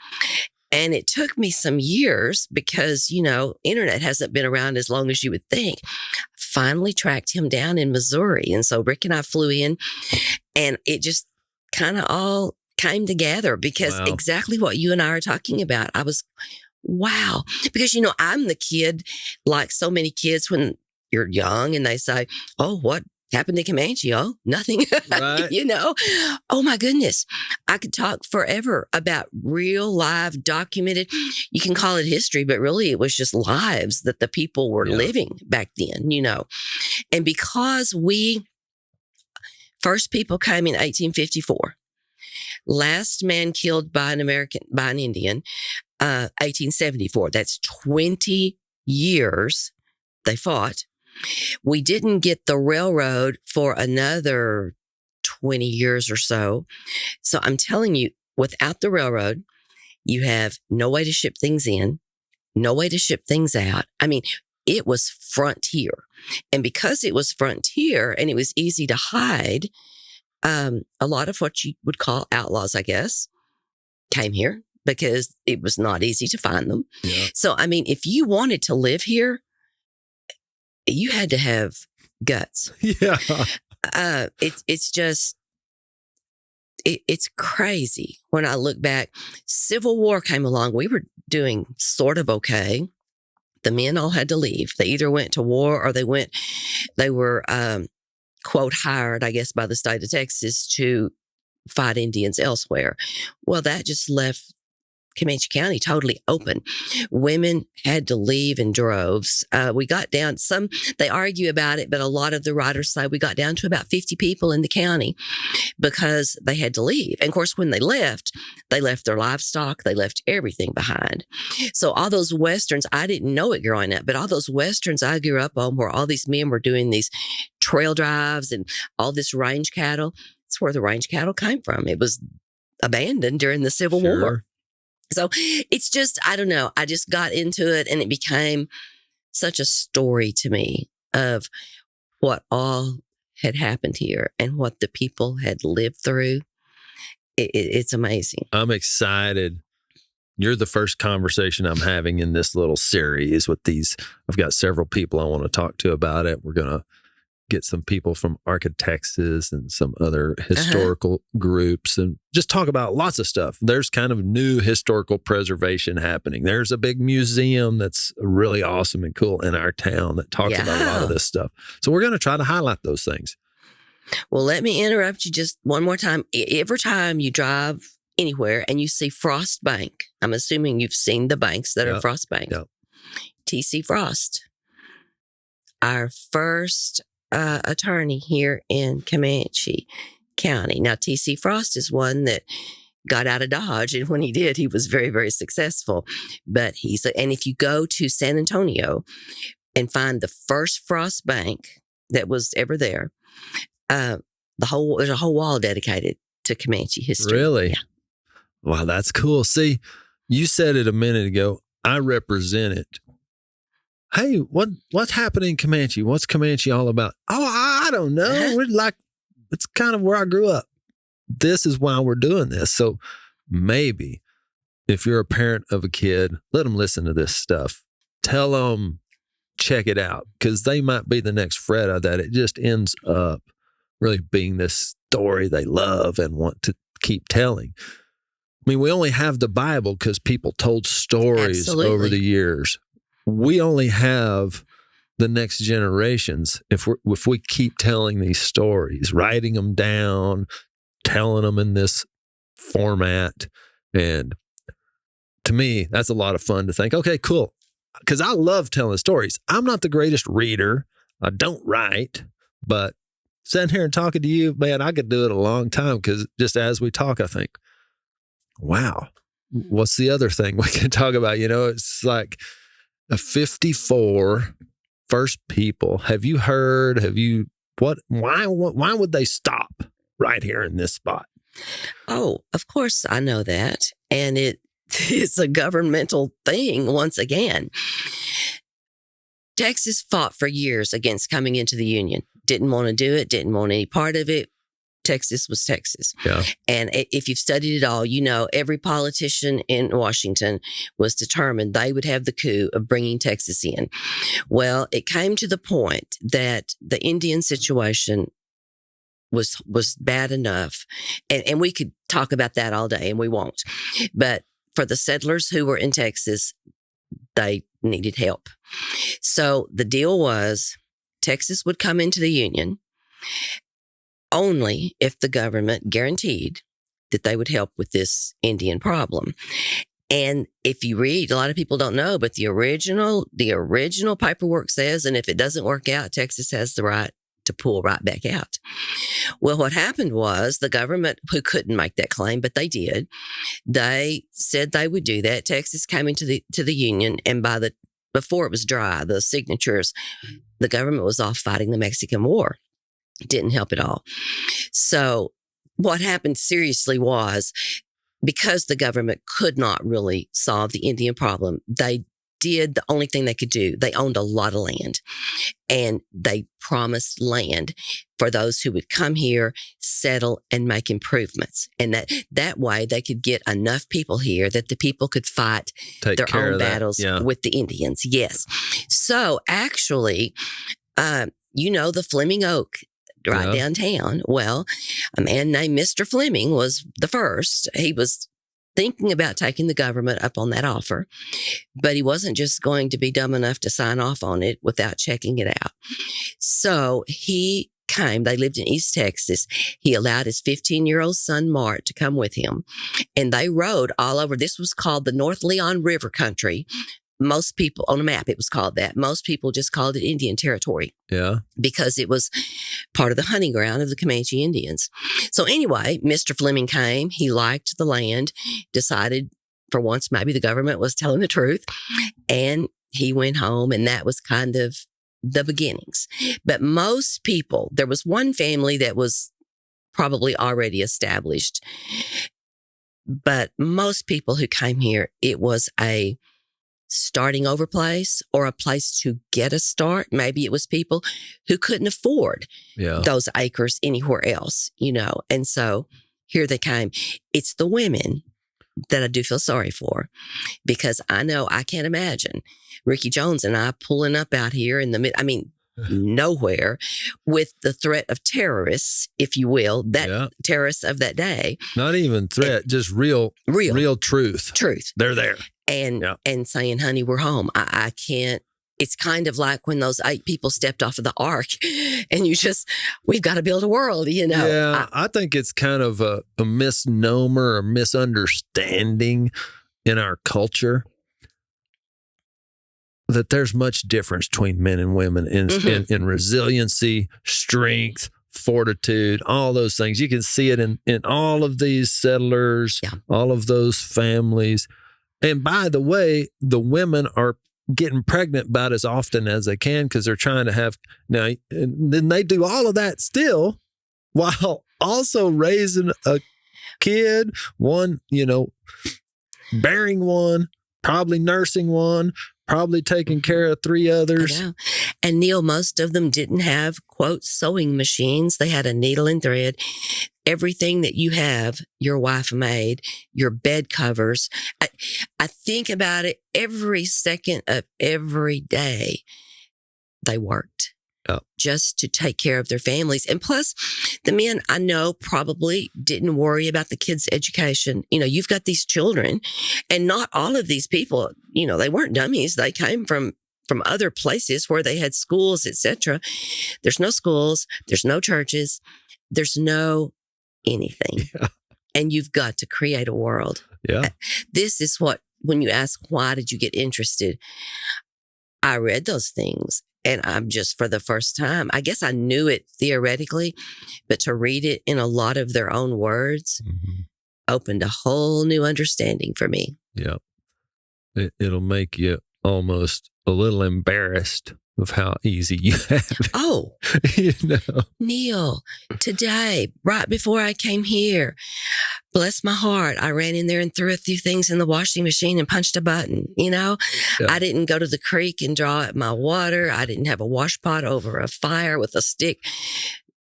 And it took me some years because, internet hasn't been around as long as you would think. Finally tracked him down in Missouri. And so Rick and I flew in, and it just kind of all came together because exactly what you and I are talking about. I was, wow. Because, I'm the kid, like so many kids when you're young and they say, oh, what happened to Comanche? Oh, nothing. Right. Oh my goodness. I could talk forever about real live documented. You can call it history, but really it was just lives that the people were living back then, And because first people came in 1854, last man killed by an Indian, 1874. That's 20 years they fought. We didn't get the railroad for another 20 years or so. So I'm telling you, without the railroad, you have no way to ship things in, no way to ship things out. I mean, it was frontier. And because it was frontier and it was easy to hide, a lot of what you would call outlaws, I guess, came here because it was not easy to find them. Yeah. So, I mean, if you wanted to live here, you had to have guts. Yeah. It's just, it's crazy. When I look back, Civil War came along. We were doing sort of okay. The men all had to leave. They either went to war or they were, quote, hired, I guess, by the state of Texas to fight Indians elsewhere. Well, that just left Comanche County totally open. Women had to leave in droves. We got down, they argue about it, but a lot of the writers say we got down to about 50 people in the county because they had to leave. And of course, when they left their livestock, they left everything behind. So all those Westerns, I didn't know it growing up, but all those Westerns I grew up on where all these men were doing these trail drives and all this range cattle, it's where the range cattle came from. It was abandoned during the Civil War. So it's just, I don't know. I just got into it and it became such a story to me of what all had happened here and what the people had lived through. It's amazing. I'm excited. You're the first conversation I'm having in this little series with these. I've got several people I want to talk to about it. We're going to get some people from Architects and some other historical groups and just talk about lots of stuff. There's kind of new historical preservation happening. There's a big museum that's really awesome and cool in our town that talks about a lot of this stuff. So we're going to try to highlight those things. Well, let me interrupt you just one more time. Every time you drive anywhere and you see Frost Bank, I'm assuming you've seen the banks that are Frost Bank. Yep. T.C. Frost, our first attorney here in Comanche County. Now, T.C. Frost is one that got out of Dodge, and when he did, he was very, very successful. But and if you go to San Antonio and find the first Frost Bank that was ever there, there's a whole wall dedicated to Comanche history. Really? Yeah. Wow, that's cool. See, you said it a minute ago. I represent it. Hey, what's happening in Comanche? What's Comanche all about? Oh, I don't know. It's kind of where I grew up. This is why we're doing this. So maybe if you're a parent of a kid, let them listen to this stuff. Tell them, check it out, because they might be the next Fredda that it just ends up really being this story they love and want to keep telling. I mean, we only have the Bible because people told stories over the years. We only have the next generations if we keep telling these stories, writing them down, telling them in this format. And to me, that's a lot of fun to think, okay, cool. Because I love telling stories. I'm not the greatest reader. I don't write, but sitting here and talking to you, man, I could do it a long time because just as we talk, I think, wow, what's the other thing we can talk about? It's like a 54 first people. Have you heard? Why would they stop right here in this spot? Oh, of course I know that. And it's a governmental thing once again. Texas fought for years against coming into the Union. Didn't want to do it, didn't want any part of it. Texas was Texas. Yeah. And if you've studied it all, every politician in Washington was determined they would have the coup of bringing Texas in. Well, it came to the point that the Indian situation was bad enough. And we could talk about that all day, and we won't. But for the settlers who were in Texas, they needed help. So the deal was Texas would come into the Union only if the government guaranteed that they would help with this Indian problem. And if you read, a lot of people don't know, but the original paperwork says, and if it doesn't work out, Texas has the right to pull right back out. Well, what happened was the government, who couldn't make that claim, but they did, they said they would do that. Texas came into the Union, and before it was dry, the signatures, the government was off fighting the Mexican War. It didn't help at all. So what happened seriously was, because the government could not really solve the Indian problem, they did the only thing they could do. They owned a lot of land, and they promised land for those who would come here, settle, and make improvements. And that way they could get enough people here that the people could fight their own battles with the Indians. Yes. So actually, the Fleming Oak right downtown. Well, a man named Mr. Fleming was the first. He was thinking about taking the government up on that offer, but he wasn't just going to be dumb enough to sign off on it without checking it out. So he came. They lived in East Texas. He allowed his 15-year-old son, Mart, to come with him, and they rode all over. This was called the North Leon River Country. Most people, on a map, it was called that. Most people just called it Indian Territory. Yeah. Because it was part of the hunting ground of the Comanche Indians. So anyway, Mr. Fleming came. He liked the land, decided for once maybe the government was telling the truth, and he went home, and that was kind of the beginnings. But most people, there was one family that was probably already established, but most people who came here, it was a starting over place or a place to get a start. Maybe it was people who couldn't afford those acres anywhere else, and so here they came. It's the women that I do feel sorry for, because I know I can't imagine Ricky Jones and I pulling up out here in the nowhere with the threat of terrorists, if you will, terrorists of that day. Not even threat, just real truth. Truth. They're there. And saying, honey, we're home. I can't. It's kind of like when those 8 people stepped off of the ark and we've got to build a world, Yeah, I think it's kind of a misnomer or misunderstanding in our culture that there's much difference between men and women in resiliency, strength, fortitude, all those things. You can see it in all of these settlers, all of those families. And by the way, the women are getting pregnant about as often as they can because they're trying to have now. And then they do all of that still while also raising a kid, one, bearing one, probably nursing one, probably taking care of 3 others. And Neil, most of them didn't have, quote, sewing machines. They had a needle and thread. Everything that you have, your wife made, your bed covers. I think about it every second of every day. They worked just to take care of their families. And plus, the men I know probably didn't worry about the kids' education. You've got these children, and not all of these people, they weren't dummies. They came from other places where they had schools, etc. There's no schools. There's no churches. There's no anything. And you've got to create a world. Yeah. This is what, when you ask, why did you get interested? I read those things, and I'm just, for the first time, I guess I knew it theoretically, but to read it in a lot of their own words, opened a whole new understanding for me. Yeah. It'll make you almost a little embarrassed of how easy you have it. Oh, You know? Neil, today, right before I came here, bless my heart, I ran in there and threw a few things in the washing machine and punched a button. Yeah. I didn't go to the creek and draw up my water. I didn't have a wash pot over a fire with a stick.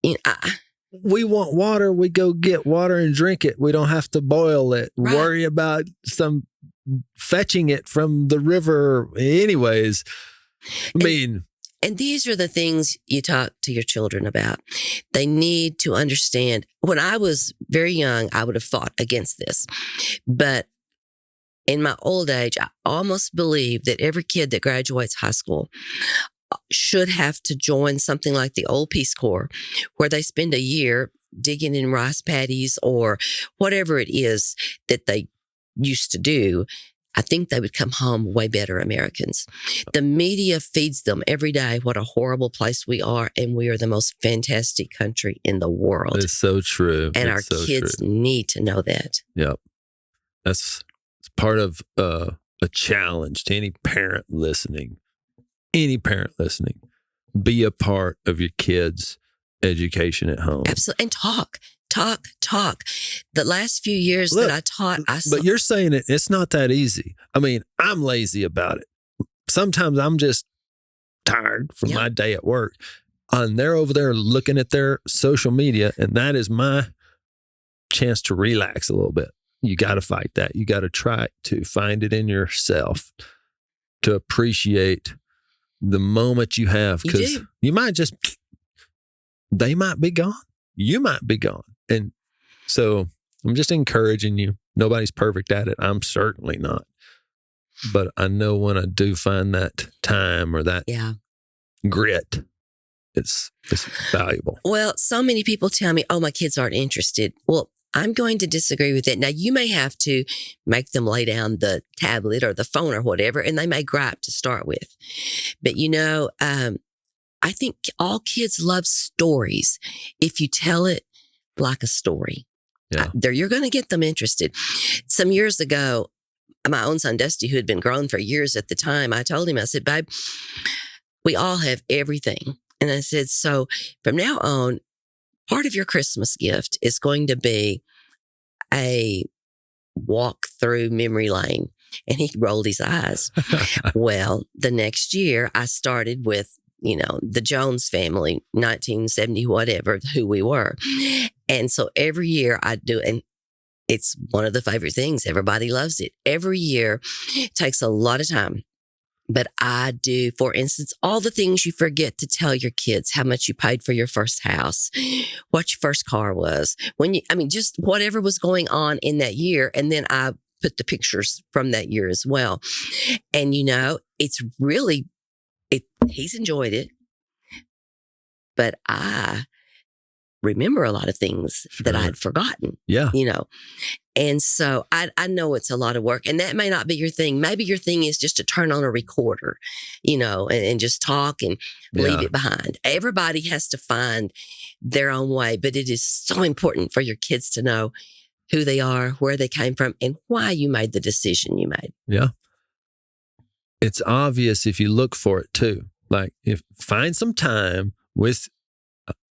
We want water. We go get water and drink it. We don't have to boil it. Right. Worry about some fetching it from the river. Anyways, And these are the things you talk to your children about. They need to understand. When I was very young, I would have fought against this. But in my old age, I almost believe that every kid that graduates high school should have to join something like the old Peace Corps, where they spend a year digging in rice paddies or whatever it is that they used to do. I think they would come home way better Americans. The media feeds them every day what a horrible place we are, and we are the most fantastic country in the world. It's so true. And our kids need to know that. Yep. That's part of a challenge to any parent listening. Any parent listening. Be a part of your kids' education at home. Absolutely. And talk. The last few years that I taught, But you're saying it's not that easy. I mean, I'm lazy about it. Sometimes I'm just tired from my day at work. And they're over there looking at their social media, and that is my chance to relax a little bit. You got to fight that. You got to try to find it in yourself to appreciate the moment you have, because you might they might be gone. You might be gone. And so I'm just encouraging you. Nobody's perfect at it. I'm certainly not. But I know when I do find that time or that grit, it's valuable. Well, so many people tell me, oh, my kids aren't interested. Well, I'm going to disagree with it. Now, you may have to make them lay down the tablet or the phone or whatever, and they may gripe to start with. But, I think all kids love stories. If you tell it like a story, you're going to get them interested. Some years ago, my own son, Dusty, who had been grown for years at the time, I told him, I said, babe, we all have everything. And I said, so from now on, part of your Christmas gift is going to be a walk through memory lane. And he rolled his eyes. Well, the next year I started with, the Jones family, 1970, whatever, who we were. And so every year I do, and it's one of the favorite things. Everybody loves it. Every year it takes a lot of time. But I do, for instance, all the things you forget to tell your kids, how much you paid for your first house, what your first car was, just whatever was going on in that year. And then I put the pictures from that year as well. And, it's really, he's enjoyed it. But I remember a lot of things that I had forgotten. Yeah. And so I know it's a lot of work, and that may not be your thing. Maybe your thing is just to turn on a recorder, and just talk and leave it behind. Everybody has to find their own way, but it is so important for your kids to know who they are, where they came from, and why you made the decision you made. Yeah. It's obvious if you look for it too. Like, find some time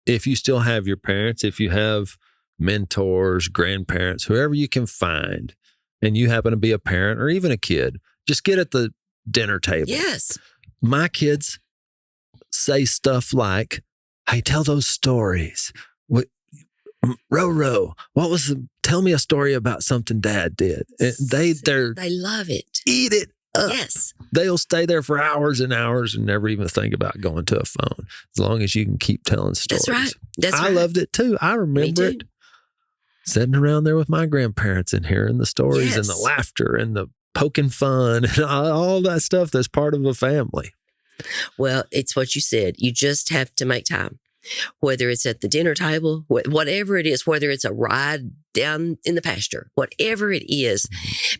if you still have your parents, if you have mentors, grandparents, whoever you can find, and you happen to be a parent or even a kid, just get at the dinner table. Yes. My kids say stuff hey, tell those stories. Roro, tell me a story about something Dad did. And they love it. Eat it up. Yes. They'll stay there for hours and hours and never even think about going to a phone, as long as you can keep telling stories. That's right. I loved it too. I remember it. Sitting around there with my grandparents and hearing the stories and the laughter and the poking fun and all that stuff that's part of a family. Well, it's what you said. You just have to make time. Whether it's at the dinner table, whatever it is, whether it's a ride down in the pasture, whatever it is.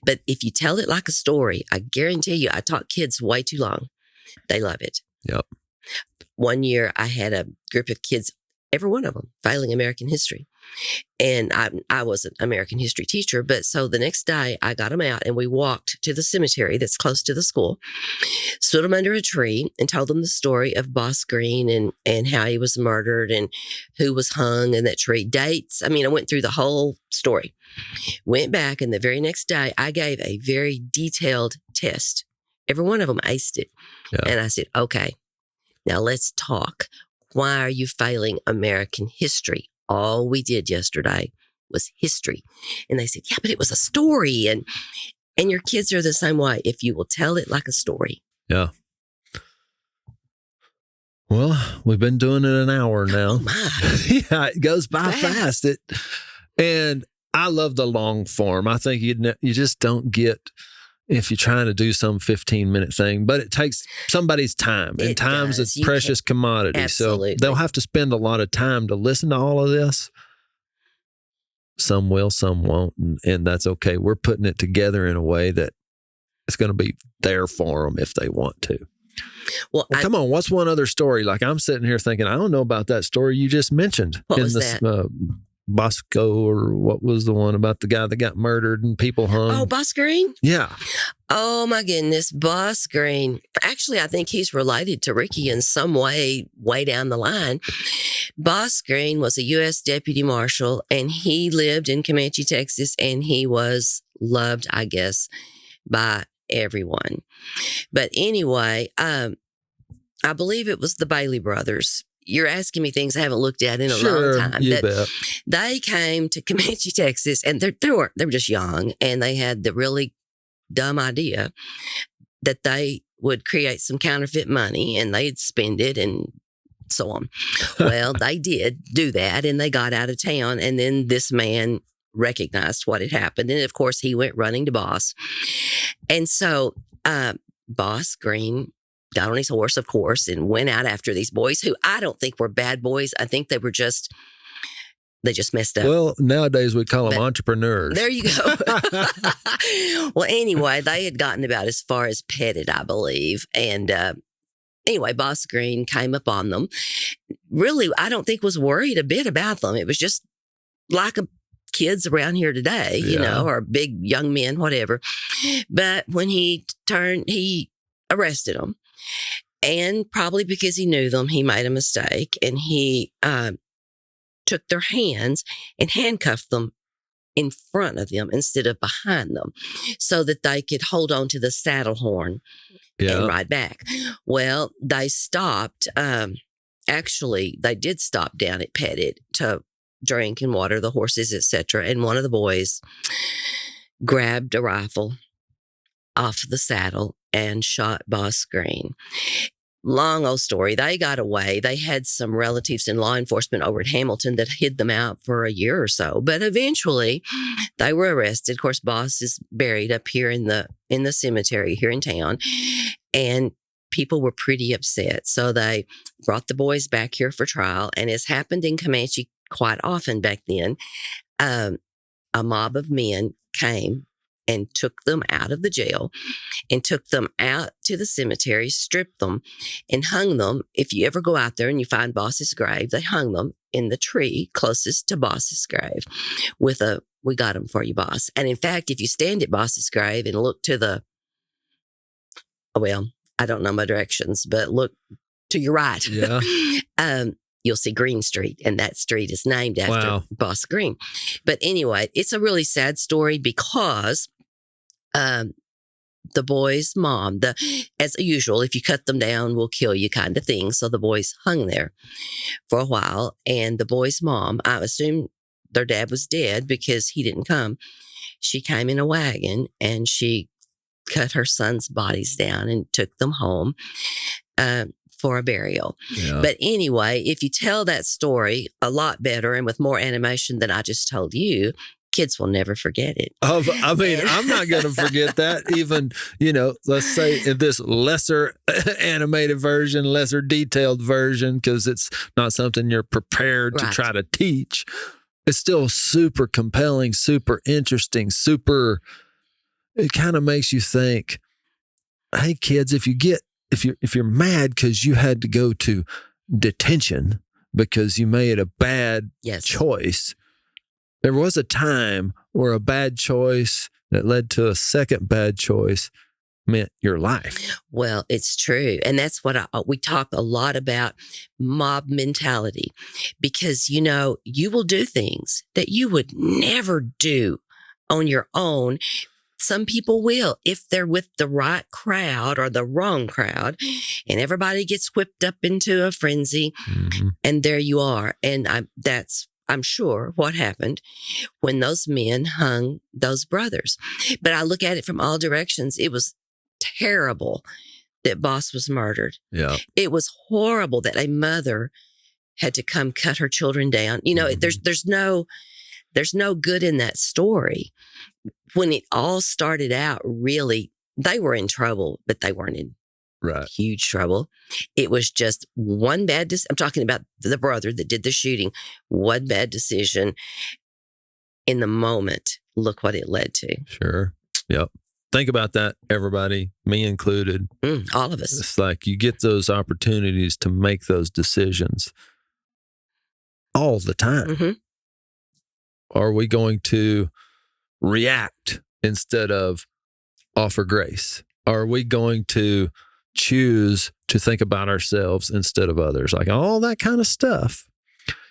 But if you tell it like a story, I guarantee you, I taught kids way too long. They love it. Yep. One year I had a group of kids, every one of them failing American history. And I was an American history teacher. But so the next day I got them out and we walked to the cemetery that's close to the school, stood them under a tree and told them the story of Boss Green and how he was murdered and who was hung in that tree, dates. I mean, I went through the whole story, went back, and the very next day I gave a very detailed test. Every one of them aced it. Yeah. And I said, okay, now let's talk. Why are you failing American history? All we did yesterday was history. And they said, yeah, but it was a story. And your kids are the same way. If you will tell it like a story. Yeah. Well, we've been doing it an hour now. Oh my. Yeah, it goes by fast. And I love the long form. I think you just don't get if you're trying to do some 15-minute thing, but it takes somebody's time, and time's a precious commodity. Absolutely. So they'll have to spend a lot of time to listen to all of this. Some will, some won't, and that's okay. We're putting it together in a way that it's going to be there for them if they want to. Well, come on. What's one other story? Like, I'm sitting here thinking, I don't know about that story you just mentioned. What was that? Bosco, or what was the one about the guy that got murdered and people hung? Oh, Boss Green? Yeah. Oh, my goodness. Boss Green. Actually, I think he's related to Ricky in some way down the line. Boss Green was a U.S. deputy marshal, and he lived in Comanche, Texas, and he was loved, I guess, by everyone. But anyway, I believe it was the Bailey brothers. You're asking me things I haven't looked at in a long time. You bet. They came to Comanche, Texas, and they were just young, and they had the really dumb idea that they would create some counterfeit money and they'd spend it and so on. Well, they did do that, and they got out of town, and then this man recognized what had happened, and of course he went running to Boss. And so Boss Green got on his horse, of course, and went out after these boys who I don't think were bad boys. I think they just messed up. Well, nowadays we call them entrepreneurs. There you go. Well, anyway, they had gotten about as far as petted, I believe. And anyway, Boss Green came upon them. Really, I don't think was worried a bit about them. It was just like kids around here today, you know, or big young men, whatever. But when he turned, he arrested them. And probably because he knew them, he made a mistake, and he took their hands and handcuffed them in front of them instead of behind them so that they could hold on to the saddle horn and ride back. Well, they stopped. Actually, they did stop down at Pettit to drink and water the horses, etc. And one of the boys grabbed a rifle off the saddle and shot Boss Green. Long old story. They got away. They had some relatives in law enforcement over at Hamilton that hid them out for a year or so. But eventually they were arrested. Of course, Boss is buried up here in the cemetery here in town. And people were pretty upset. So they brought the boys back here for trial. And as happened in Comanche quite often back then, a mob of men came and took them out of the jail and took them out to the cemetery, stripped them, and hung them. If you ever go out there and you find Boss's grave, they hung them in the tree closest to Boss's grave with "We got them for you, Boss." And in fact, if you stand at Boss's grave and look to I don't know my directions, but look to your right. Yeah. You'll see Green Street, and that street is named after Boss Green. But anyway, it's a really sad story because the boy's mom, as usual, if you cut them down, we'll kill you kind of thing. So the boys hung there for a while, and the boy's mom, I assume their dad was dead because he didn't come. She came in a wagon and she cut her son's bodies down and took them home for a burial. Yeah. But anyway, if you tell that story a lot better and with more animation than I just told you, kids will never forget it. I mean, I'm not going to forget that. Even, let's say in this lesser animated version, lesser detailed version, because it's not something you're prepared to try to teach. It's still super compelling, super interesting, it kind of makes you think, hey kids, if you're mad because you had to go to detention because you made a bad choice, There was a time where a bad choice that led to a second bad choice meant your life. Well, it's true. And that's what we talk a lot about, mob mentality, because, you know, you will do things that you would never do on your own. Some people will, if they're with the right crowd or the wrong crowd, and everybody gets whipped up into a frenzy. Mm-hmm. And there you are. And I'm sure what happened when those men hung those brothers. But I look at it from all directions. It was terrible that Boss was murdered. Yeah. It was horrible that a mother had to come cut her children down. You know, Mm-hmm. there's no good in that story. When it all started out, really, they were in trouble, but they weren't in huge trouble. It was just one bad I'm talking about the brother that did the shooting. One bad decision in the moment. Look what it led to. Sure. Yep. Think about that, everybody, me included. All of us. It's like you get those opportunities to make those decisions all the time. Mm-hmm. Are we going to react instead of offer grace? Are we going to choose to think about ourselves instead of others? Like all that kind of stuff,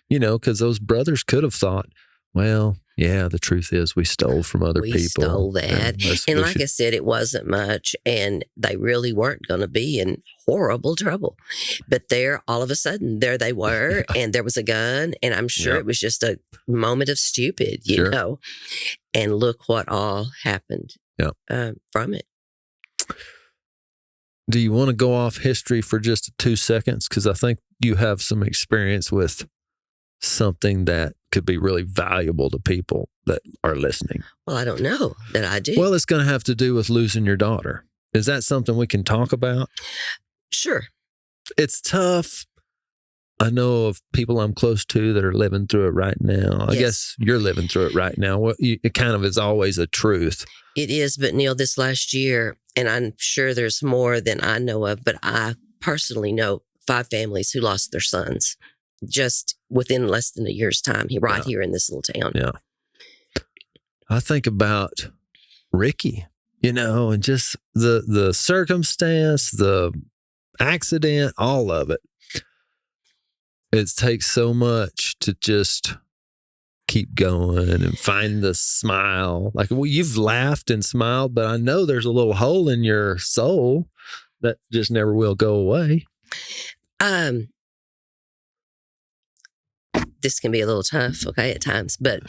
you know, because those brothers could have thought, well, yeah, the truth is we stole from other people. We stole that. And like I said, it wasn't much, and they really weren't going to be in horrible trouble. But there, all of a sudden, there they were, and there was a gun, and I'm sure it was just a moment of stupid, you know. And look what all happened from it. Do you want to go off history for just 2 seconds? Because I think you have some experience with something that could be really valuable to people that are listening. Well, I don't know that I do. Well, it's going to have to do with losing your daughter. Is that something we can talk about? Sure. It's tough. I know of people I'm close to that are living through it right now. I guess you're living through it right now. It kind of is always a truth. It is, but Neil, this last year, and I'm sure there's more than I know of, but I personally know 5 families who lost their sons just within less than a year's time here in this little town. Yeah. I think about Ricky, you know, and just the circumstance, the accident, all of it. It takes so much to just keep going and find the smile. Like, well, you've laughed and smiled, but I know there's a little hole in your soul that just never will go away. This can be a little tough, okay, at times, but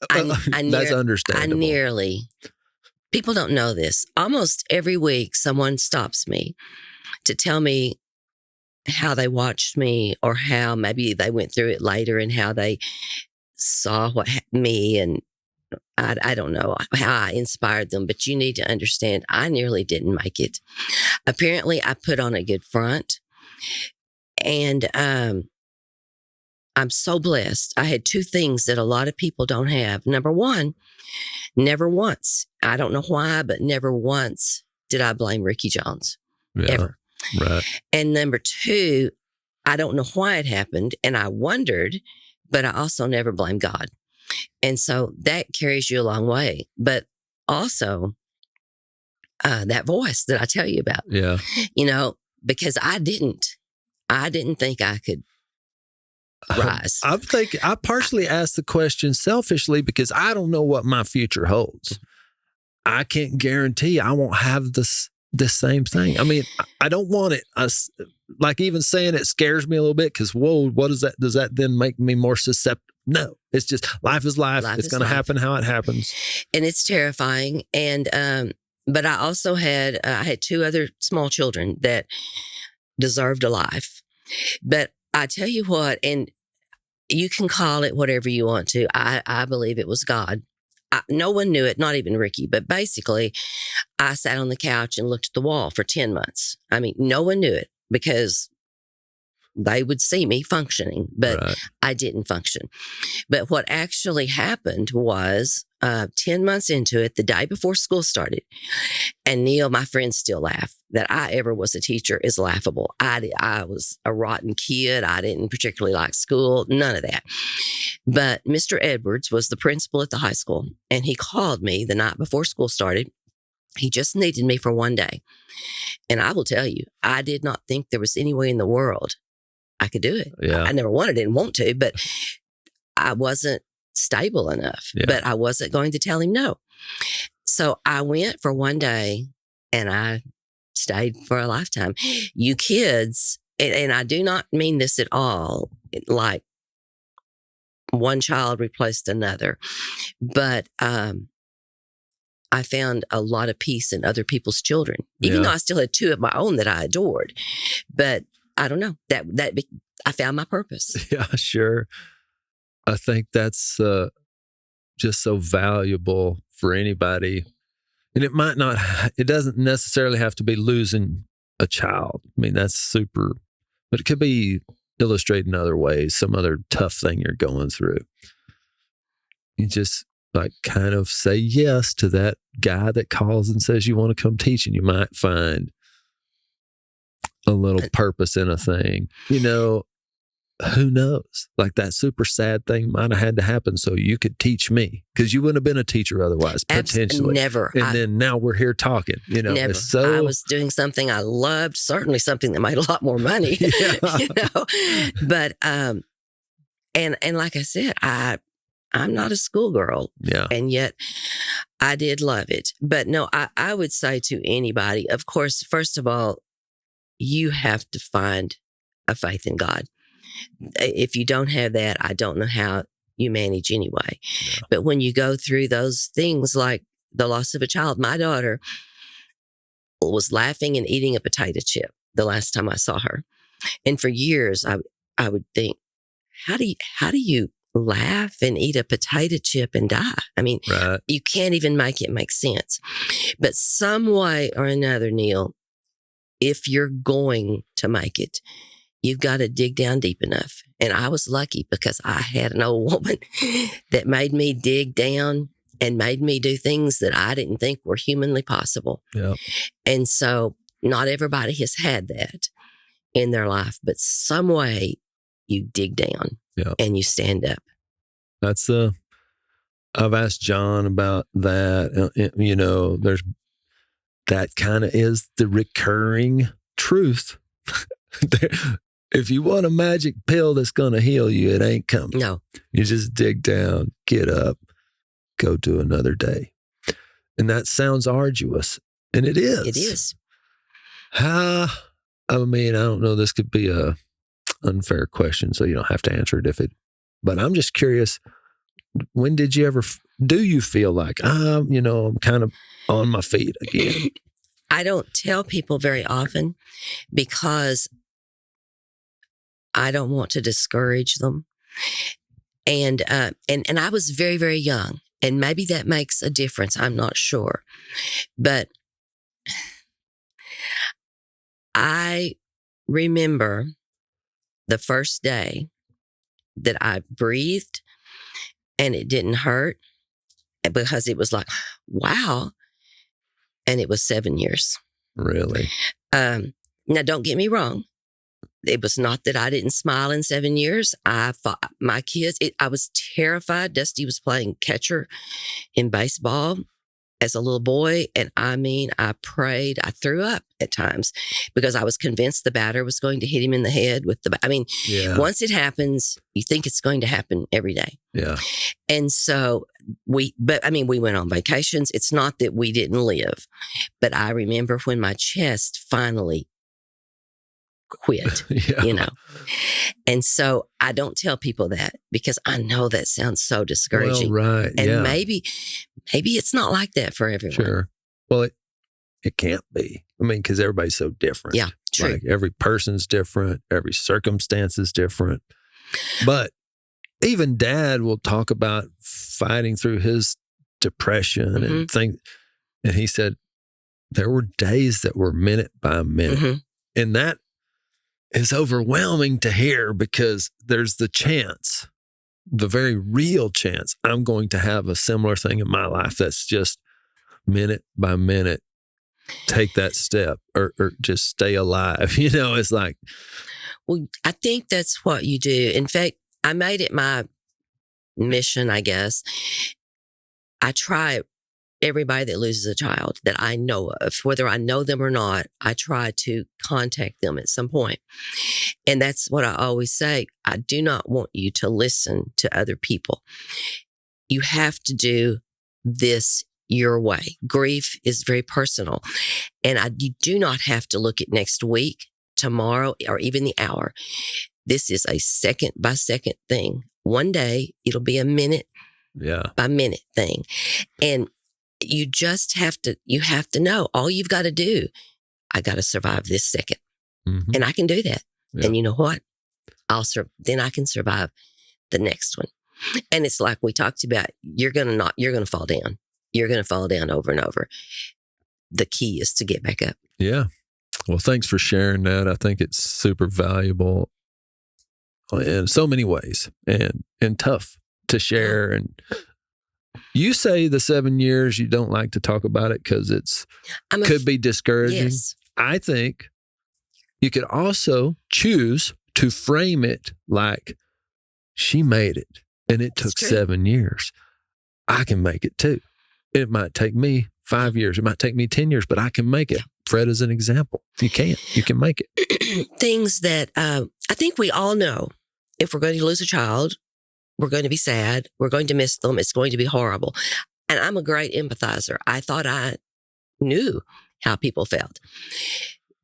that's understandable. People don't know this. Almost every week, someone stops me to tell me how they watched me, or how maybe they went through it later and how they saw me, and I don't know how I inspired them, but you need to understand, I nearly didn't make it. Apparently, I put on a good front, and I'm so blessed. I had 2 things that a lot of people don't have. Number one, never once, I don't know why, but never once did I blame Ricky Jones, ever. Right. And number 2, I don't know why it happened, and I wondered, but I also never blamed God. And so that carries you a long way. But also, that voice that I tell you about, you know, because I didn't think I could rise. I partially asked the question selfishly because I don't know what my future holds. I can't guarantee I won't have the same thing. I mean, I don't want it. Like even saying it scares me a little bit because, whoa, what is that? Does that then make me more susceptible? No, it's just life is life. It's going to happen how it happens. And it's terrifying. And, but I also had 2 other small children that deserved a life. But I tell you what, and you can call it whatever you want to. I believe it was God. No one knew it, not even Ricky. But basically, I sat on the couch and looked at the wall for 10 months. I mean, no one knew it because they would see me functioning, but Right. I didn't function. But what actually happened was 10 months into it, the day before school started, and Neil, my friends still laugh that I ever was a teacher is laughable. I was a rotten kid. I didn't particularly like school, none of that. But Mr. Edwards was the principal at the high school, and he called me the night before school started. He just needed me for one day. And I will tell you, I did not think there was any way in the world I could do it. Yeah. I never wanted, didn't want to, but I wasn't stable enough. Yeah. But I wasn't going to tell him no. So I went for one day and I stayed for a lifetime. You kids, and I do not mean this at all, like one child replaced another, but I found a lot of peace in other people's children, even though I still had two of my own that I adored. But I don't know, that I found my purpose. Yeah, sure. I think that's just so valuable for anybody. And it doesn't necessarily have to be losing a child. I mean, that's super, but it could be illustrated in other ways, some other tough thing you're going through. You just like kind of say yes to that guy that calls and says you want to come teach, and you might find a little purpose in a thing. You know, who knows? Like that super sad thing might have had to happen so you could teach me, because you wouldn't have been a teacher otherwise, potentially. Never. And then now we're here talking, you know. Never. So, I was doing something I loved, certainly something that made a lot more money, Yeah. you know. But, and like I said, I'm not a schoolgirl. Yeah. And yet I did love it. But no, I would say to anybody, of course, first of all, you have to find a faith in God. If you don't have that, I don't know how you manage anyway. Yeah. But when you go through those things like the loss of a child, my daughter was laughing and eating a potato chip the last time I saw her. And for years, I would think, how do you laugh and eat a potato chip and die? I mean, Right. you can't even make it make sense. But some way or another, Neil, if you're going to make it, you've got to dig down deep enough. And I was lucky because I had an old woman that made me dig down and made me do things that I didn't think were humanly possible. Yeah. And so not everybody has had that in their life, but some way you dig down and you stand up. That's I've asked John about that. You know, there's that kind of is the recurring truth. If you want a magic pill that's going to heal you, it ain't coming. No. You just dig down, get up, go do another day. And that sounds arduous. And it is. It is. I mean, I don't know. This could be a unfair question, so you don't have to answer it but I'm just curious, when did you ever, do you feel like, you know, I'm kind of on my feet again? I don't tell people very often because I don't want to discourage them. And I was very, very young, and maybe that makes a difference. I'm not sure. But I remember the first day that I breathed and it didn't hurt, because it was like, wow. And it was 7 years. Really? Now, don't get me wrong. It was not that I didn't smile in 7 years. I fought my kids. I was terrified. Dusty was playing catcher in baseball as a little boy. And I mean, I prayed. I threw up at times because I was convinced the batter was going to hit him in the head with the, once it happens, you think it's going to happen every day. Yeah. And so we went on vacations. It's not that we didn't live, but I remember when my chest finally quit, you know. And so I don't tell people that because I know that sounds so discouraging. Well, right. And maybe it's not like that for everyone. Sure. Well, it can't be. I mean, because everybody's so different. Yeah, true. Like every person's different. Every circumstance is different. But even Dad will talk about fighting through his depression and things. And he said there were days that were minute by minute. And that is overwhelming to hear because there's the chance, the very real chance, I'm going to have a similar thing in my life that's just minute by minute, take that step or just stay alive. It's like, Well, I think that's what you do. In fact, I made it my mission, I guess. I try everybody that loses a child that I know of, whether I know them or not, I try to contact them at some point. And that's what I always say. I do not want you to listen to other people. You have to do this your way. Grief is very personal. And you do not have to look at next week, tomorrow, or even the hour. This is a second by second thing. One day it'll be a minute by minute thing. And you just have to know all you've got to do. I got to survive this second. Mm-hmm. And I can do that. Yeah. And you know what? Then I can survive the next one. And it's like we talked about, you're going to fall down. You're going to fall down over and over. The key is to get back up. Yeah. Well, thanks for sharing that. I think it's super valuable in so many ways and tough to share. And you say the 7 years you don't like to talk about it because could be discouraging. Yes. I think you could also choose to frame it like she made it and it took 7 years. I can make it too. It might take me 5 years. It might take me 10 years, but I can make it. Fred is an example. You can make it. Things that I think we all know. If we're going to lose a child, we're going to be sad. We're going to miss them. It's going to be horrible. And I'm a great empathizer. I thought I knew how people felt,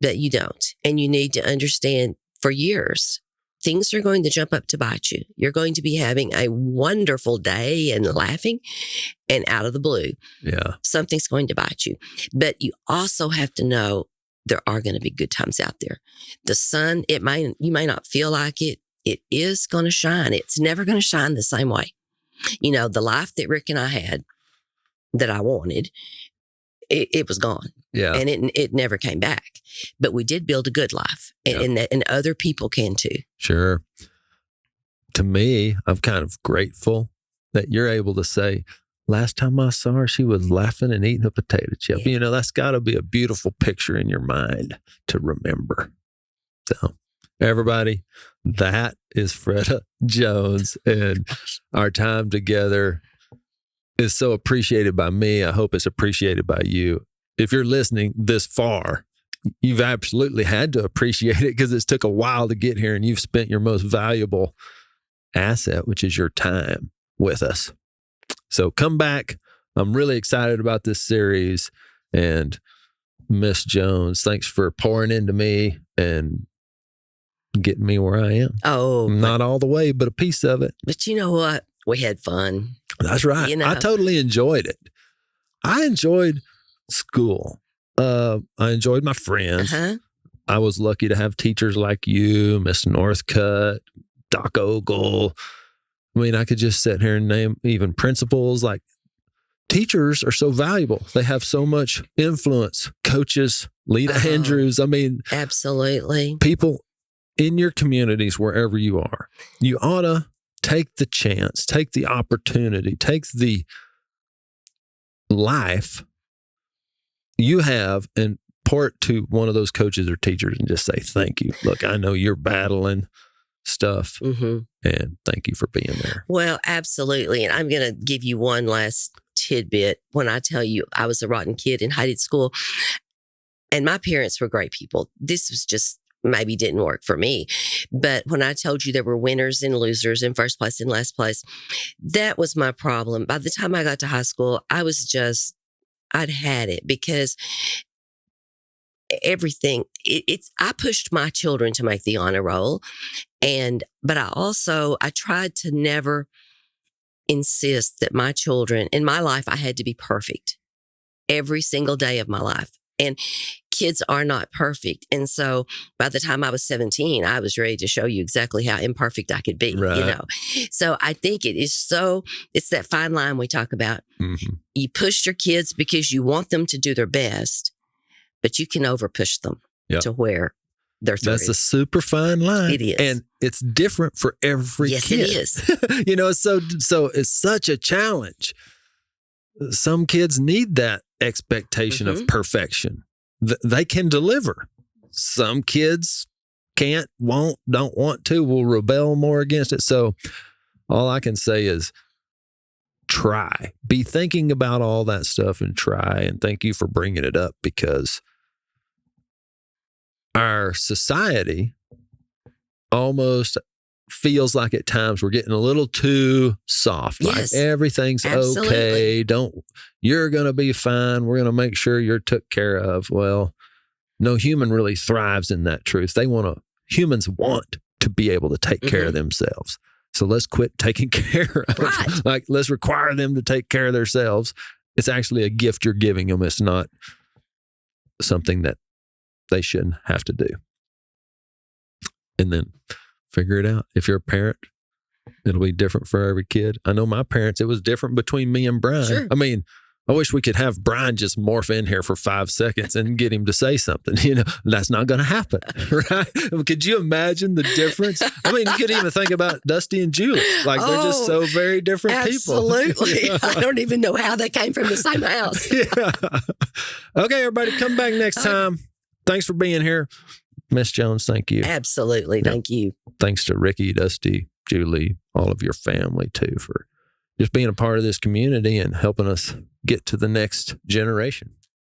but you don't. And you need to understand for years, things are going to jump up to bite you. You're going to be having a wonderful day and laughing, and out of the blue, something's going to bite you. But you also have to know there are going to be good times out there. The sun, you may not feel like it. It is going to shine. It's never going to shine the same way. The life that Rick and I had that I wanted, it was gone. Yeah. And it never came back. But we did build a good life, and other people can too. Sure. To me, I'm kind of grateful that you're able to say, last time I saw her, she was laughing and eating a potato chip. Yeah. That's got to be a beautiful picture in your mind to remember. So, everybody, that is Fredda Jones, and our time together is so appreciated by me. I hope it's appreciated by you. If you're listening this far, you've absolutely had to appreciate it because it's took a while to get here, and you've spent your most valuable asset, which is your time, with us. So come back. I'm really excited about this series. And Miss Jones, thanks for pouring into me and getting me where I am. Oh, not all the way, but a piece of it. But you know what? We had fun. That's right. I totally enjoyed it. I enjoyed school. I enjoyed my friends. I was lucky to have teachers like you, Miss Northcutt, Doc Ogle. I mean, I could just sit here and name even principals. Like, teachers are so valuable. They have so much influence. Coaches, Lita Andrews. I mean, absolutely. People in your communities, wherever you are, you ought to take the chance, take the opportunity, take the life you have and pour it to one of those coaches or teachers and just say, thank you. Look, I know you're battling stuff, and thank you for being there. Well, absolutely. And I'm going to give you one last tidbit. When I tell you I was a rotten kid and hated school, and my parents were great people, this was just maybe didn't work for me. But when I told you there were winners and losers in first place and last place, that was my problem. By the time I got to high school, I'd had it because everything, I pushed my children to make the honor roll. But I tried to never insist that my children, in my life, I had to be perfect every single day of my life. And kids are not perfect. And so by the time I was 17, I was ready to show you exactly how imperfect I could be, So I think it's that fine line we talk about. You push your kids because you want them to do their best, but you can over push them to where they're through. That's a super fine line. It is. And it's different for every kid. Yes, it is. So it's such a challenge. Some kids need that expectation of perfection. They can deliver. Some kids can't, won't, don't want to, will rebel more against it. So all I can say is try. Be thinking about all that stuff and try. And thank you for bringing it up, because our society almost feels like at times we're getting a little too soft. Yes, like everything's absolutely. okay. You're going to be fine. We're going to make sure you're took care of. Well, no human really thrives in that truth. Humans want to be able to take care of themselves. So let's quit taking care of, Right. let's require them to take care of themselves. It's actually a gift you're giving them. It's not something that they shouldn't have to do. And then figure it out. If you're a parent, it'll be different for every kid. I know my parents, it was different between me and Brian. Sure. I mean, I wish we could have Brian just morph in here for 5 seconds and get him to say something. That's not going to happen, right? Could you imagine the difference? I mean, you could even think about Dusty and Julie. Like, they're just so very different people. Absolutely. I don't even know how they came from the same house. Yeah. Okay, everybody, come back next time. Thanks for being here. Miss Jones, thank you. Absolutely. Thank you. Thanks to Ricky, Dusty, Julie, all of your family too, for just being a part of this community and helping us get to the next generation.